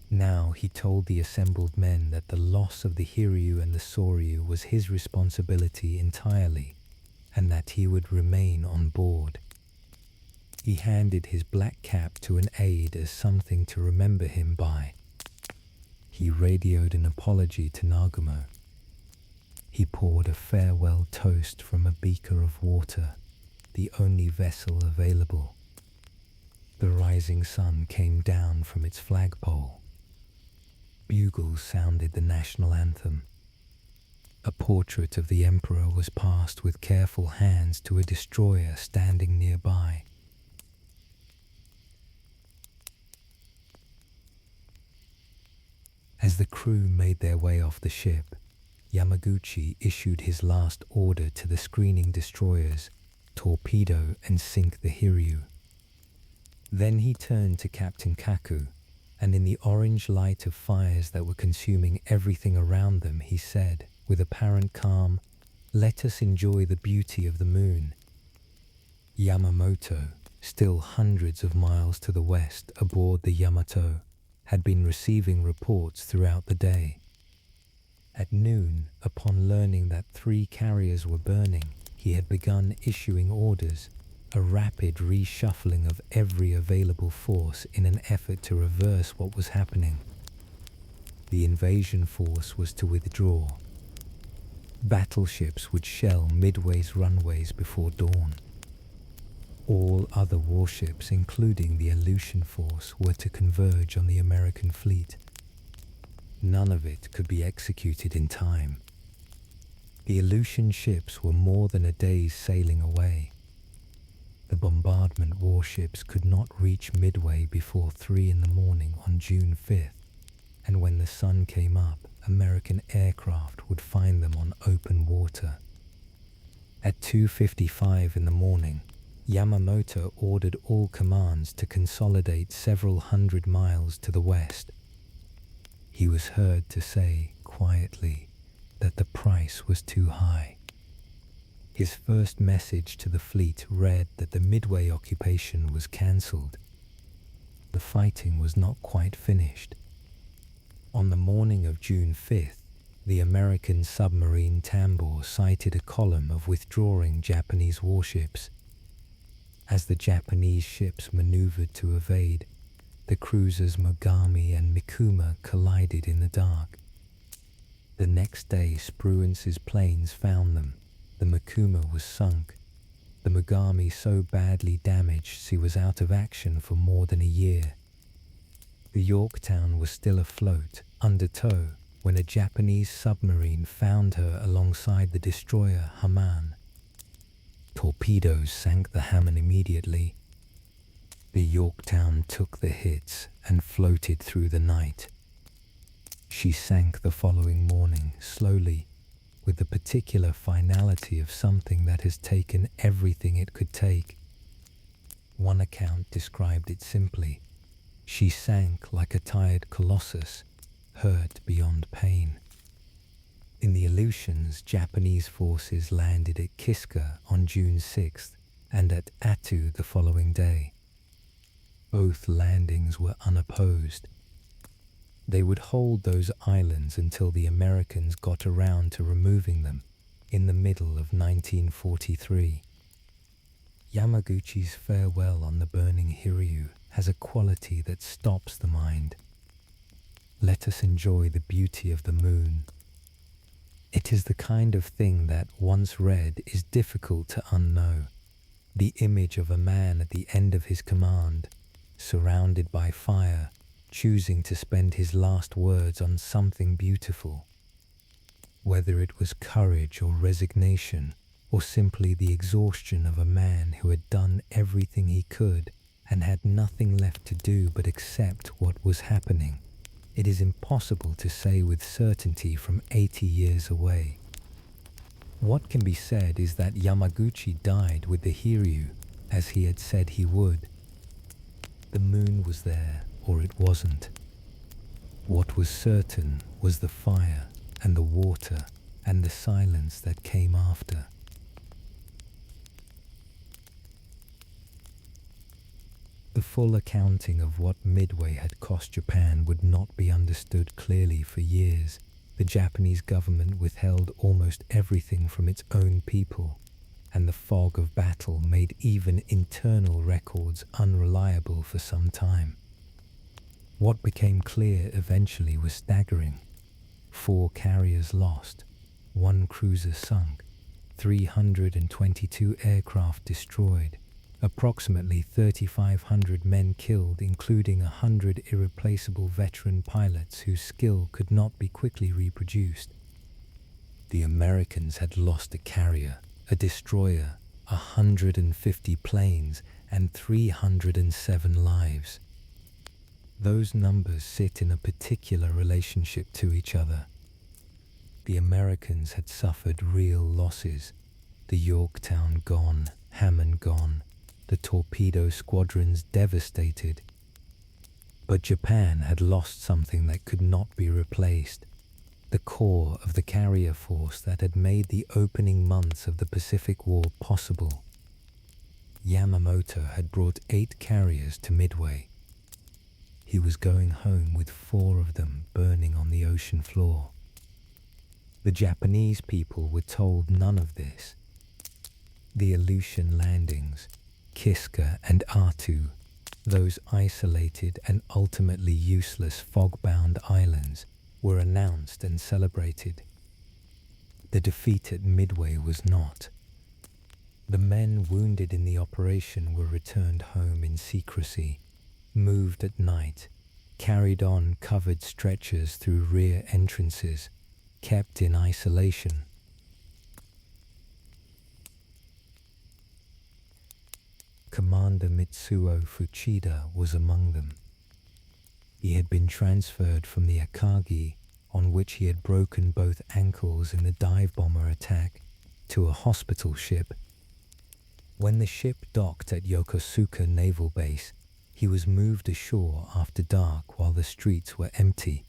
Now he told the assembled men that the loss of the Hiryu and the Soryu was his responsibility entirely, and that he would remain on board. He handed his black cap to an aide as something to remember him by. He radioed an apology to Nagumo. He poured a farewell toast from a beaker of water, the only vessel available. The rising sun came down from its flagpole. Bugles sounded the national anthem. A portrait of the emperor was passed with careful hands to a destroyer standing nearby. As the crew made their way off the ship, Yamaguchi issued his last order to the screening destroyers: torpedo and sink the Hiryu. Then he turned to Captain Kaku, and in the orange light of fires that were consuming everything around them, he said, with apparent calm, "Let us enjoy the beauty of the moon." Yamamoto, still hundreds of miles to the west aboard the Yamato, had been receiving reports throughout the day. At noon, upon learning that 3 carriers were burning, he had begun issuing orders, a rapid reshuffling of every available force in an effort to reverse what was happening. The invasion force was to withdraw. Battleships would shell Midway's runways before dawn. All other warships, including the Aleutian force, were to converge on the American fleet. None of it could be executed in time. The Aleutian ships were more than a day's sailing away. The bombardment warships could not reach Midway before 3 in the morning on June 5th, and when the sun came up, American aircraft would find them on open water. At 2:55 in the morning, Yamamoto ordered all commands to consolidate several hundred miles to the west. He was heard to say, quietly, that the price was too high. His first message to the fleet read that the Midway occupation was cancelled. The fighting was not quite finished. On the morning of June 5th, the American submarine Tambor sighted a column of withdrawing Japanese warships. As the Japanese ships maneuvered to evade, the cruisers Mogami and Mikuma collided in the dark. The next day, Spruance's planes found them. The Mikuma was sunk. The Mogami so badly damaged she was out of action for more than a year. The Yorktown was still afloat, under tow, when a Japanese submarine found her alongside the destroyer Haman. Torpedoes sank the Haman immediately. The Yorktown took the hits and floated through the night. She sank the following morning, slowly, with the particular finality of something that has taken everything it could take. One account described it simply: she sank like a tired colossus, hurt beyond pain. In the Aleutians, Japanese forces landed at Kiska on June 6th and at Attu the following day. Both landings were unopposed. They would hold those islands until the Americans got around to removing them in the middle of 1943. Yamaguchi's farewell on the burning Hiryu has a quality that stops the mind. Let us enjoy the beauty of the moon. It is the kind of thing that, once read, is difficult to unknow. The image of a man at the end of his command, surrounded by fire, choosing to spend his last words on something beautiful. Whether it was courage or resignation, or simply the exhaustion of a man who had done everything he could and had nothing left to do but accept what was happening, it is impossible to say with certainty from 80 years away. What can be said is that Yamaguchi died with the Hiryu, as he had said he would. The moon was there, or it wasn't. What was certain was the fire and the water and the silence that came after. The full accounting of what Midway had cost Japan would not be understood clearly for years. The Japanese government withheld almost everything from its own people, and the fog of battle made even internal records unreliable for some time. What became clear eventually was staggering. 4 carriers lost, 1 cruiser sunk, 322 aircraft destroyed, approximately 3,500 men killed, including 100 irreplaceable veteran pilots whose skill could not be quickly reproduced. The Americans had lost a carrier, a destroyer, 150 planes, and 307 lives. Those numbers sit in a particular relationship to each other. The Americans had suffered real losses. The Yorktown gone, Hammond gone, the torpedo squadrons devastated. But Japan had lost something that could not be replaced. The core of the carrier force that had made the opening months of the Pacific War possible. Yamamoto had brought 8 carriers to Midway. He was going home with 4 of them burning on the ocean floor. The Japanese people were told none of this. The Aleutian landings, Kiska and Atu, those isolated and ultimately useless fog-bound islands, were announced and celebrated. The defeat at Midway was not. The men wounded in the operation were returned home in secrecy, moved at night, carried on covered stretchers through rear entrances, kept in isolation. Commander Mitsuo Fuchida was among them. He had been transferred from the Akagi, on which he had broken both ankles in the dive bomber attack, to a hospital ship. When the ship docked at Yokosuka Naval Base, he was moved ashore after dark while the streets were empty.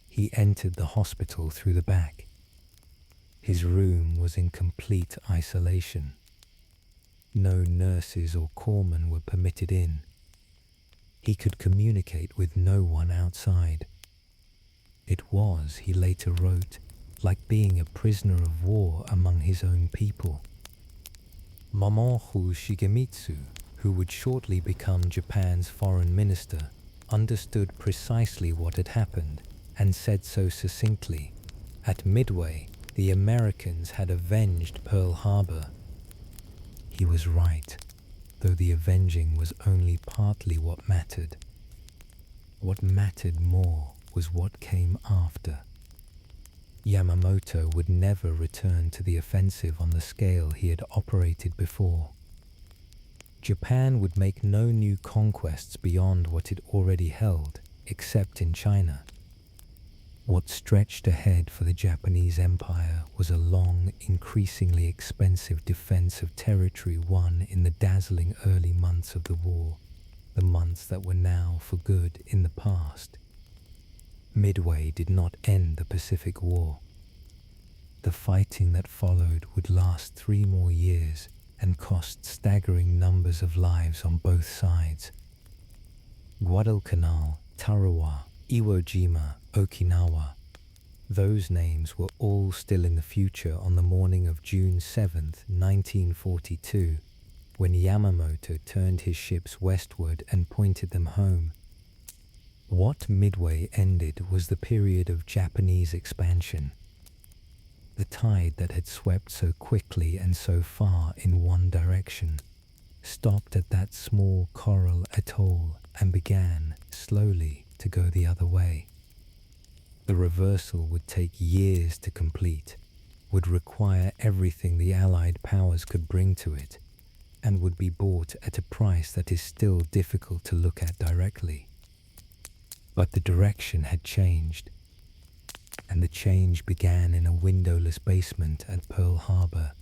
He entered the hospital through the back. His room was in complete isolation. No nurses or corpsmen were permitted in. He could communicate with no one outside. It was, he later wrote, like being a prisoner of war among his own people. Mamoru Shigemitsu, who would shortly become Japan's foreign minister, understood precisely what had happened and said so succinctly. At Midway, the Americans had avenged Pearl Harbor. He was right, though the avenging was only partly what mattered. What mattered more was what came after. Yamamoto would never return to the offensive on the scale he had operated before. Japan would make no new conquests beyond what it already held, except in China. What stretched ahead for the Japanese Empire was a long, increasingly expensive defense of territory won in the dazzling early months of the war, the months that were now for good in the past. Midway did not end the Pacific War. The fighting that followed would last 3 more years and cost staggering numbers of lives on both sides. Guadalcanal, Tarawa, Iwo Jima, Okinawa. Those names were all still in the future on the morning of June 7, 1942, when Yamamoto turned his ships westward and pointed them home. What Midway ended was the period of Japanese expansion. The tide that had swept so quickly and so far in one direction stopped at that small coral atoll and began, slowly, to go the other way. The reversal would take years to complete, would require everything the Allied powers could bring to it, and would be bought at a price that is still difficult to look at directly. But the direction had changed, and the change began in a windowless basement at Pearl Harbor,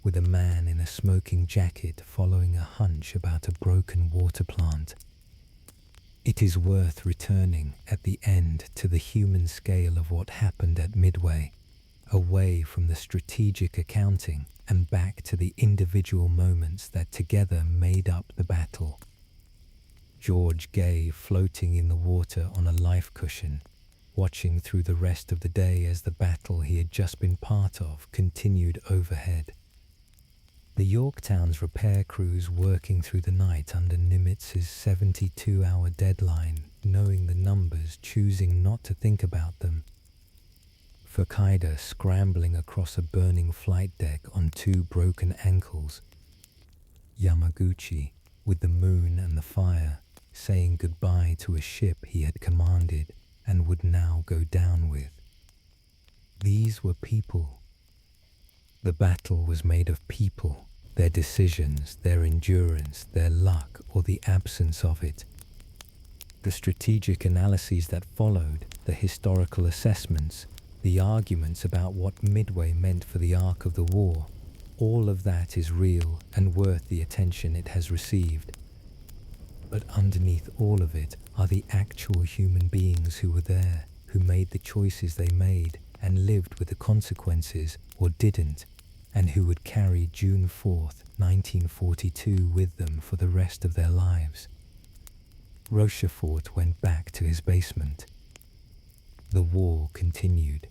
with a man in a smoking jacket following a hunch about a broken water plant. It is worth returning at the end to the human scale of what happened at Midway, away from the strategic accounting and back to the individual moments that together made up the battle. George Gay floating in the water on a life cushion, watching through the rest of the day as the battle he had just been part of continued overhead. The Yorktown's repair crews working through the night under Nimitz's 72-hour deadline, knowing the numbers, choosing not to think about them. Fukaida scrambling across a burning flight deck on 2 broken ankles. Yamaguchi, with the moon and the fire, saying goodbye to a ship he had commanded and would now go down with. These were people. The battle was made of people, their decisions, their endurance, their luck, or the absence of it. The strategic analyses that followed, the historical assessments, the arguments about what Midway meant for the arc of the war, all of that is real and worth the attention it has received. But underneath all of it are the actual human beings who were there, who made the choices they made and lived with the consequences, or didn't, and who would carry June 4th, 1942 with them for the rest of their lives. Rochefort went back to his basement. The war continued.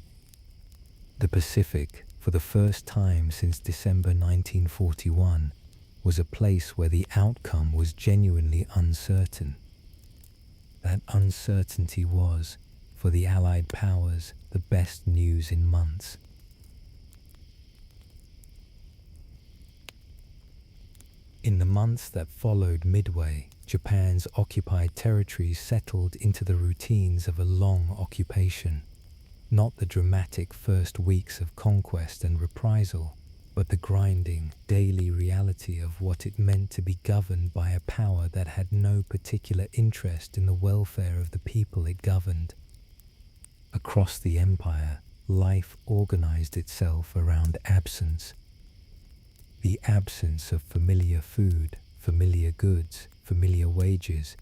The Pacific, for the first time since December 1941, was a place where the outcome was genuinely uncertain. That uncertainty was, for the Allied powers, the best news in months. In the months that followed Midway, Japan's occupied territories settled into the routines of a long occupation. Not the dramatic first weeks of conquest and reprisal, but the grinding, daily reality of what it meant to be governed by a power that had no particular interest in the welfare of the people it governed. Across the empire, life organized itself around absence. The absence of familiar food, familiar goods, familiar wages.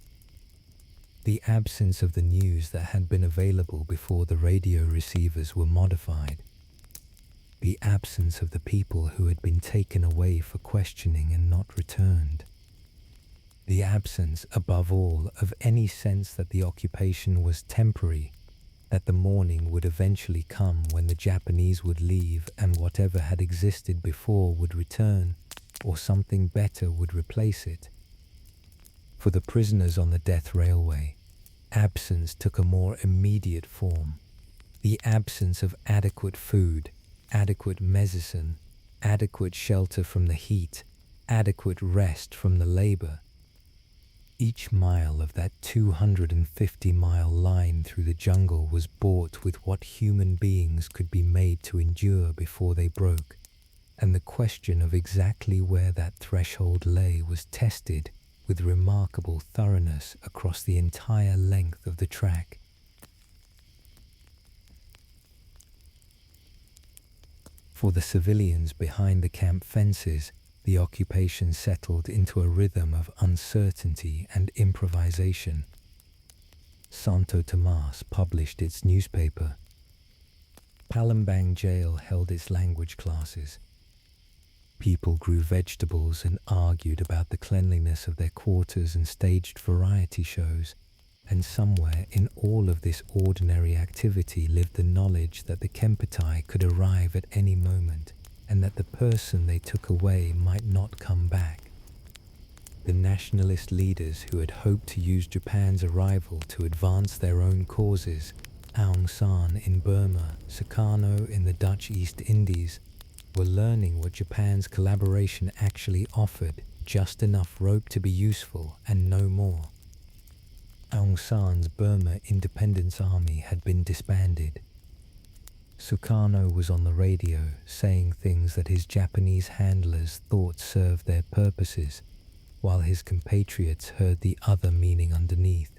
The absence of the news that had been available before the radio receivers were modified. The absence of the people who had been taken away for questioning and not returned. The absence, above all, of any sense that the occupation was temporary, that the morning would eventually come when the Japanese would leave and whatever had existed before would return, or something better would replace it. For the prisoners on the death railway, absence took a more immediate form. The absence of adequate food, adequate medicine, adequate shelter from the heat, adequate rest from the labor. Each mile of that 250-mile line through the jungle was bought with what human beings could be made to endure before they broke, and the question of exactly where that threshold lay was tested with remarkable thoroughness across the entire length of the track. For the civilians behind the camp fences, the occupation settled into a rhythm of uncertainty and improvisation. Santo Tomas published its newspaper. Palembang jail held its language classes. People grew vegetables and argued about the cleanliness of their quarters and staged variety shows, and somewhere in all of this ordinary activity lived the knowledge that the Kemputai could arrive at any moment, and that the person they took away might not come back. The nationalist leaders who had hoped to use Japan's arrival to advance their own causes, Aung San in Burma, Sukarno in the Dutch East Indies, were learning what Japan's collaboration actually offered, just enough rope to be useful and no more. Aung San's Burma Independence Army had been disbanded. Sukarno was on the radio saying things that his Japanese handlers thought served their purposes, while his compatriots heard the other meaning underneath.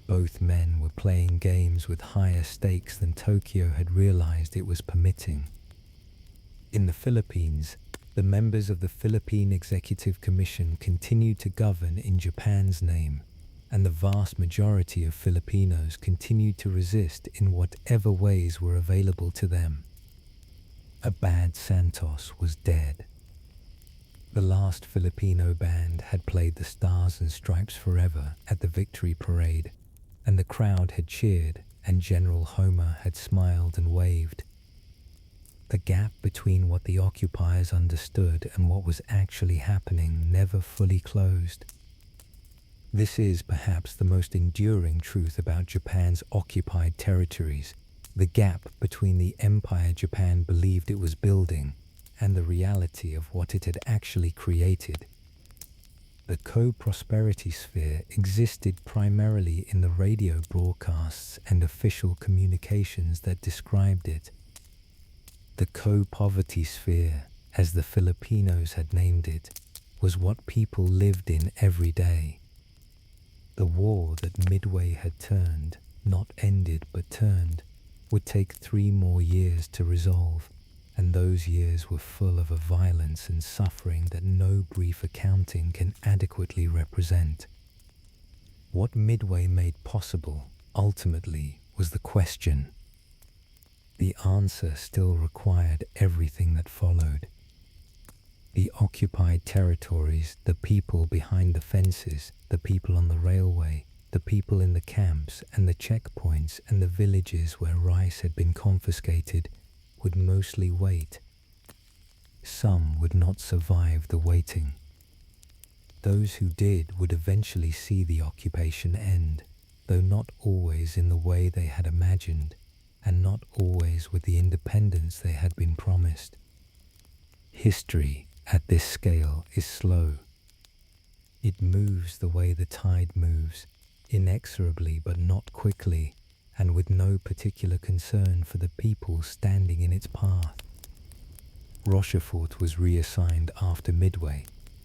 Both men were playing games with higher stakes than Tokyo had realized it was permitting. In the Philippines, the members of the Philippine Executive Commission continued to govern in Japan's name, and the vast majority of Filipinos continued to resist in whatever ways were available to them. A bad Santos was dead. The last Filipino band had played the Stars and Stripes Forever at the Victory Parade, and the crowd had cheered, and General Homer had smiled and waved. The gap between what the occupiers understood and what was actually happening never fully closed. This is perhaps the most enduring truth about Japan's occupied territories, the gap between the empire Japan believed it was building and the reality of what it had actually created. The co-prosperity sphere existed primarily in the radio broadcasts and official communications that described it. The co-poverty sphere, as the Filipinos had named it, was what people lived in every day. The war that Midway had turned, not ended but turned, would take 3 more years to resolve, and those years were full of a violence and suffering that no brief accounting can adequately represent. What Midway made possible, ultimately, was the question. The answer still required everything that followed. The occupied territories, the people behind the fences, the people on the railway, the people in the camps and the checkpoints and the villages where rice had been confiscated, would mostly wait. Some would not survive the waiting. Those who did would eventually see the occupation end, though not always in the way they had imagined, and not always with the independence they had been promised. History at this scale is slow. It moves the way the tide moves, inexorably but not quickly, and with no particular concern for the people standing in its path. Rochefort was reassigned after Midway,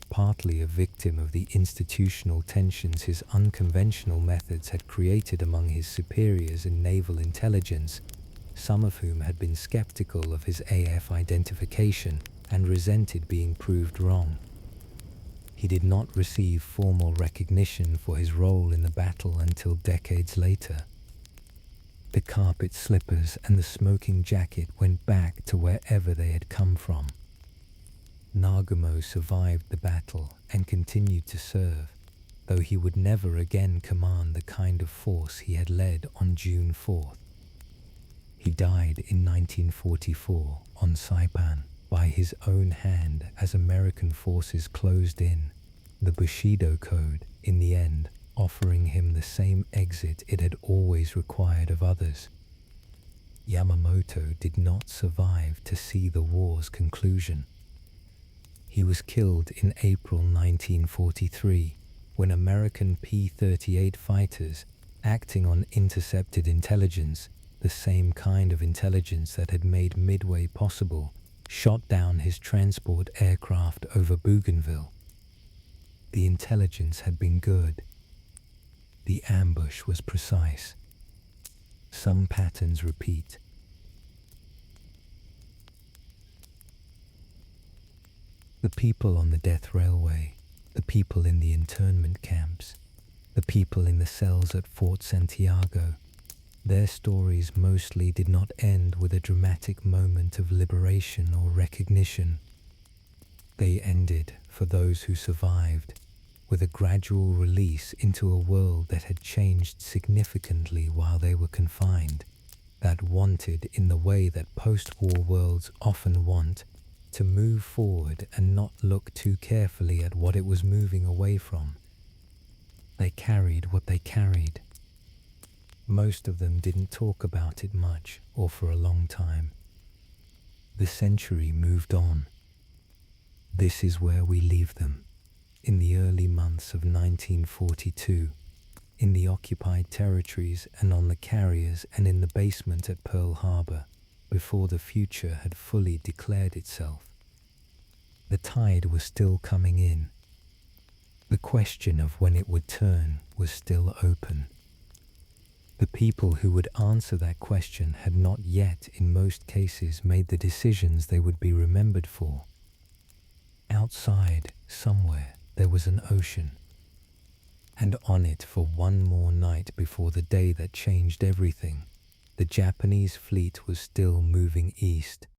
partly a victim of the institutional tensions his unconventional methods had created among his superiors in naval intelligence, some of whom had been skeptical of his AF identification and resented being proved wrong. He did not receive formal recognition for his role in the battle until decades later. The carpet slippers and the smoking jacket went back to wherever they had come from. Nagumo survived the battle and continued to serve, though he would never again command the kind of force he had led on June 4th. He died in 1944 on Saipan by his own hand as American forces closed in, the Bushido Code, in the end, offering him the same exit it had always required of others. Yamamoto did not survive to see the war's conclusion. He was killed in April 1943 when American P-38 fighters, acting on intercepted intelligence, the same kind of intelligence that had made Midway possible, shot down his transport aircraft over Bougainville. The intelligence had been good. The ambush was precise. Some patterns repeat. The people on the death railway, the people in the internment camps, the people in the cells at Fort Santiago, their stories mostly did not end with a dramatic moment of liberation or recognition. They ended, for those who survived, with a gradual release into a world that had changed significantly while they were confined, that wanted, in the way that post-war worlds often want, to move forward and not look too carefully at what it was moving away from. They carried what they carried. Most of them didn't talk about it much or for a long time. The century moved on. This is where we leave them, in the early months of 1942, in the occupied territories and on the carriers and in the basement at Pearl Harbor, before the future had fully declared itself. The tide was still coming in. The question of when it would turn was still open. The people who would answer that question had not yet, in most cases, made the decisions they would be remembered for. Outside, somewhere, there was an ocean, and on it, for one more night before the day that changed everything, the Japanese fleet was still moving east.